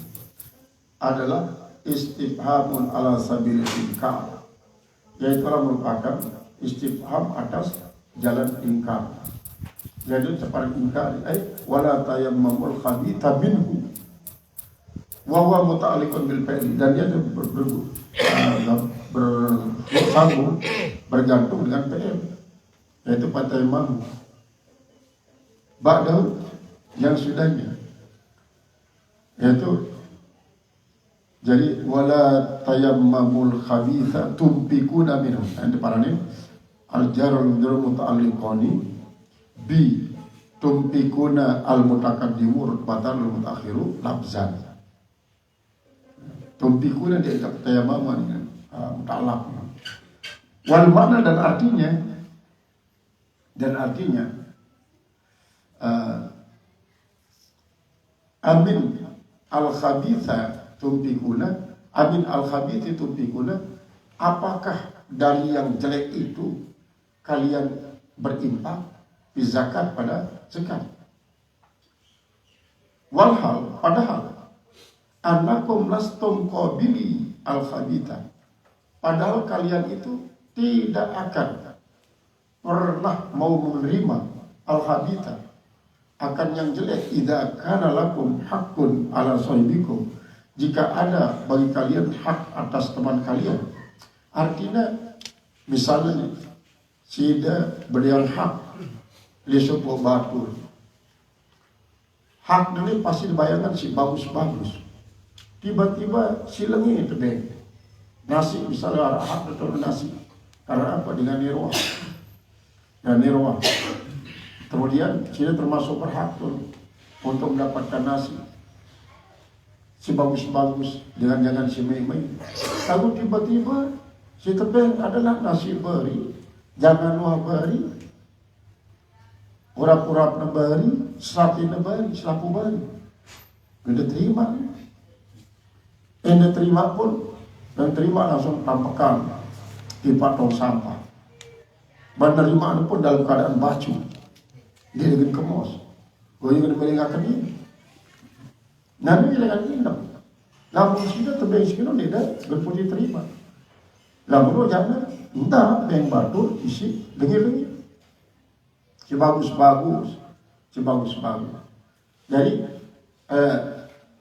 adalah istifhamun ala sabil inkar, yaitu merupakan istifham atas jalan ingkar. Jadi seperti ingkar, wala tayammamul khabitha minhu wa huwa muta'alliqun bil fi'li, dan dia bersambung bergantung dengan fi'il, yaitu patayammam ba'da yang sudahnya, yaitu jadi wala tayammamul khabitha tumpikuna minhu. Anda parane al-jarul muta'alliqani bi tumpikuna al-mutakaddimu rutbatan al-mutakhiru labzan. Tumpikuna dia tayammam dengan muta'allaq. Wal makna dan artinya amin al-khabitha tumpikuna, amin al-khabithi tumpikuna, apakah dari yang jelek itu kalian berinfak di zakat pada zakat? Walhal, padahal annakum lastum qabili al-khabitha, padahal kalian itu tidak akan pernah mau menerima al-khabitha, akan yang jelek, idza kana lakum haqqun ala sahibikum, jika ada bagi kalian hak atas teman kalian. Artinya misalnya sida berian hak li sebuah batur, hak ini pasti dibayangkan si bagus-bagus, tiba-tiba si lengi tebeng nasi, misalnya hak betul nasi, karena apa? Dengan nirwah dan nirwah. Kemudian sini termasuk berhak untuk mendapatkan nasi, si bagus-bagus dengan jangan si mei-mei. Lalu tiba-tiba si tebeng adalah nasi beri, jangan wah beri, urap-urap na beri, selati na beri, selaku beri. Tidak terima. Tidak terima pun, dan terima langsung tampakan di patong sampah. Penerimaan pun dalam keadaan bacu, dia dengan kemos. Gue juga mendengarkan ini. Nabi dengan indah. Namun kita terbaik sekali tidak berpuji terima. Namun jangan entah yang batur isi lengi-lengi. Si bagus-bagus. Jadi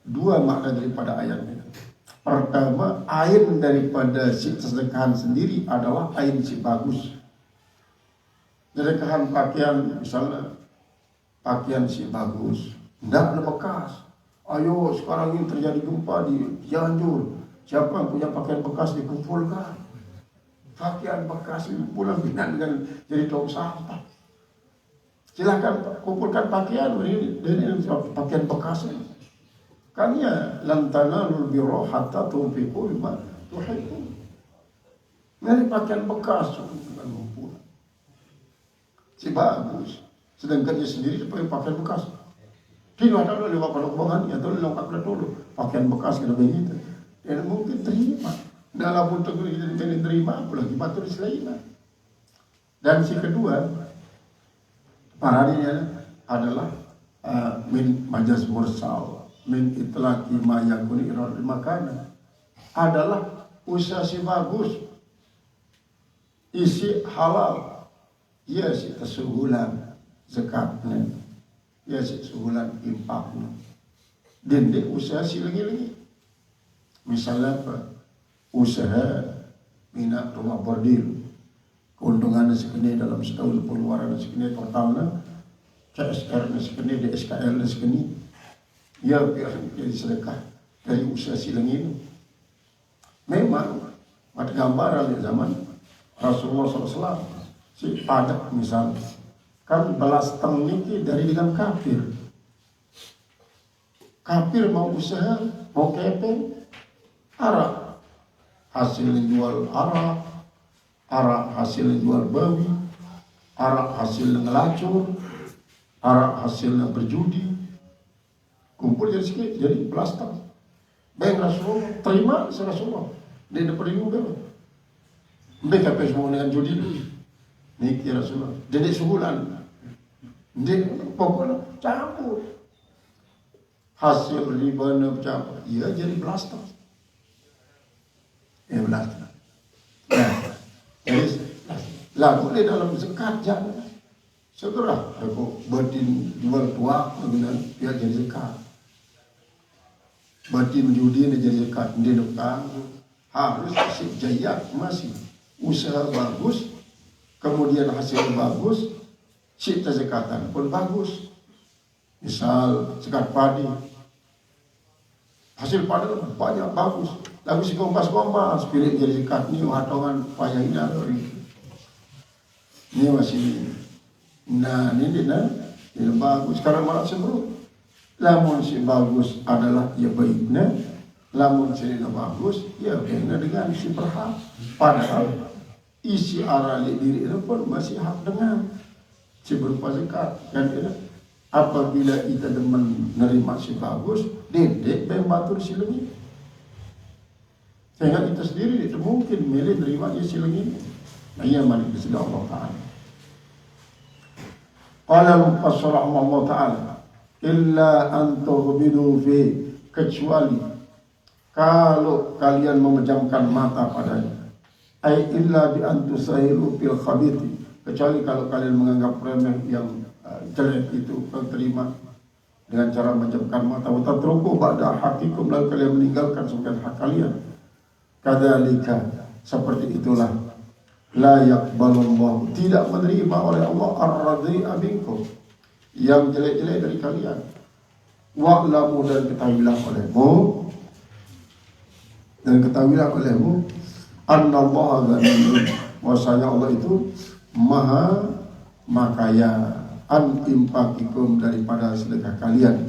dua makna daripada ayat ini. Pertama, air daripada si sedekahan sendiri adalah air si bagus. Sedekahan pakaian, misalnya pakaian si bagus, tidak ada bekas. Ayo sekarang ini terjadi gempa di Cianjur, siapa yang punya pakaian bekas dikumpulkan. Pakaian bekas pulang dengan jadi tong sampah. Silakan kumpulkan pakaian ini pakaian bekas ini. Kanya lantana lulbiro hatta tunfiqu mimma tuhibbun. Dari pakaian bekas dengan ngumpul. Si bagus, sedangkan dia sendiri pakai pakaian bekas. Tidak ada lewat pada atau lewat dulu pakaian bekas kena begitu. Dan mungkin terima. Dalam untuk terima, apalagi batur selain. Dan si kedua, paradinya adalah min majas mursal, min itlaqi ma yakuni iradil makana, adalah usaha si bagus, isi halal. Ya si kesuhulan zakatnya, ya si kesuhulan infaknya. Dan dia usaha si lagi-lagi. Misalnya apa? Usaha minat rumah bordil. Keuntungannya segini dalam setahun, pengeluaran segini totalnya, CSR segini, DSKL segini. Ya biar jadi sedekah dari usaha si lagi ini. Memang pada gambaran di zaman Rasulullah SAW. Si padak misalnya, kan belas tengiki dari dengan kafir. Kafir mau usaha, mau kepeng, arak hasilnya jual arak hasilnya jual babi, arak hasilnya ngelacur, arak hasilnya berjudi, kumpul jadi sedikit, jadi belas teng. Baik Rasulullah, terima Rasulullah, dia dapat juga. Mereka semua dengan judi dulu. Niki Rasulullah, jadi sebulan, dia pokoknya campur. Hasil riba campur, iya jadi blaster. Blaster. Nah, jadi lalu di dalam zakat jangan. Segera aku batin jual tua, kemudian dia jadi zakat. Batin judi dia jadi zakat, dia dokang. Harus si jaya masih usaha bagus. Kemudian hasil bagus, cipta zakatan pun bagus. Misal zakat padi, hasil padi banyak bagus. Lalu si kompas-kompas, pilih jadi zakat ni hatongan payah ini ada ini masih. Nah ini bagus. Karena malah sebelum, lamun si bagus adalah ya baiknya, lamun si bagus ya baiknya dengan si berhak. Padahal isi arah diri itu pun masih hak dengan si berupa zakat. Dan apabila kita demen nerima si bagus, dedek bem batur si lengit. Sehingga kita sendiri itu mungkin milih nerima dia si lengit. Nah ia malik disini Allah Ta'ala. Qala al-mufassir Allah Ta'ala illa an tughbidu fi, kecuali kalau kalian memejamkan mata padanya. Ai illa bi an tusahilu fil khabithi, kecuali kalau kalian menganggap remeh yang jelek itu kau terima dengan cara memejamkan mata. Wa tatruku ba'da haqikum, lalu kalian meninggalkan sebagian hak kalian. Kadzalika, seperti itulah la yaqbalullah, tidak menerima oleh Allah ar-radhi'a minkum, yang jelek-jelek dari kalian. Wa'lamu, dan ketahuilah olehmu annallaha ghaniyyun, bahwasanya Allah itu maha makaya, an impakikum, daripada sedekah kalian.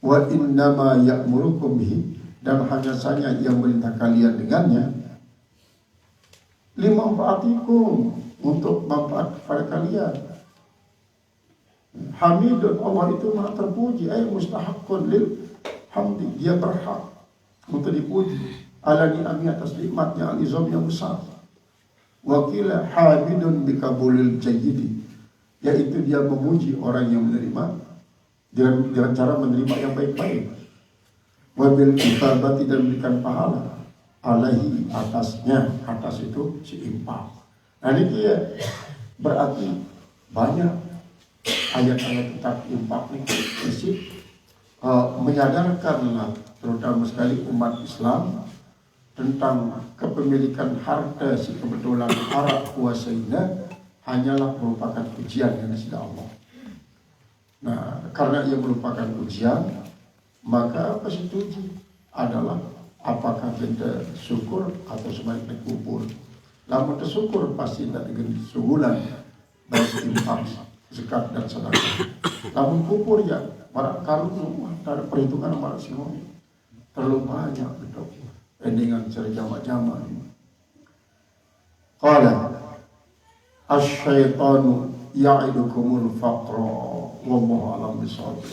Wa innama ya'murukum bihi, dan hanya saja yang perintah kalian dengannya, lima manfaatikum, untuk manfaat kepada kalian. Hamidun, Allah itu maha terpuji, ay mustahaqqun lil hamdi, dia berhak untuk dipuji, ala ni'ami, atas nikmatnya al-izam yang besar. Wakila hamidun bikabulil jayyidi, yaitu dia memuji orang yang menerima dengan cara menerima yang baik-baik. Wabil ifadati, dan memberikan pahala alaihi, atasnya, atas itu si infak. Nah ini dia berarti banyak ayat-ayat tentang infak ini isi menyadarkan terutama sekali umat Islam tentang kepemilikan harta si kebetulan para kuasainya hanyalah merupakan ujian yang disediakan Allah. Nah, karena ia merupakan ujian, maka apa sih uji adalah apakah kita syukur atau sebaiknya kubur. Lamun tersyukur pasti tidak dengan sebulan baik infak, zakat dan sedekah. Lamun kubur ya barangkali semua ada perhitungan malah semua terlalu banyak betul. Dengan cara jamak-jamak. Qala asy-syaitanu ya'idukumul faqra wallahu a'lam bishawab.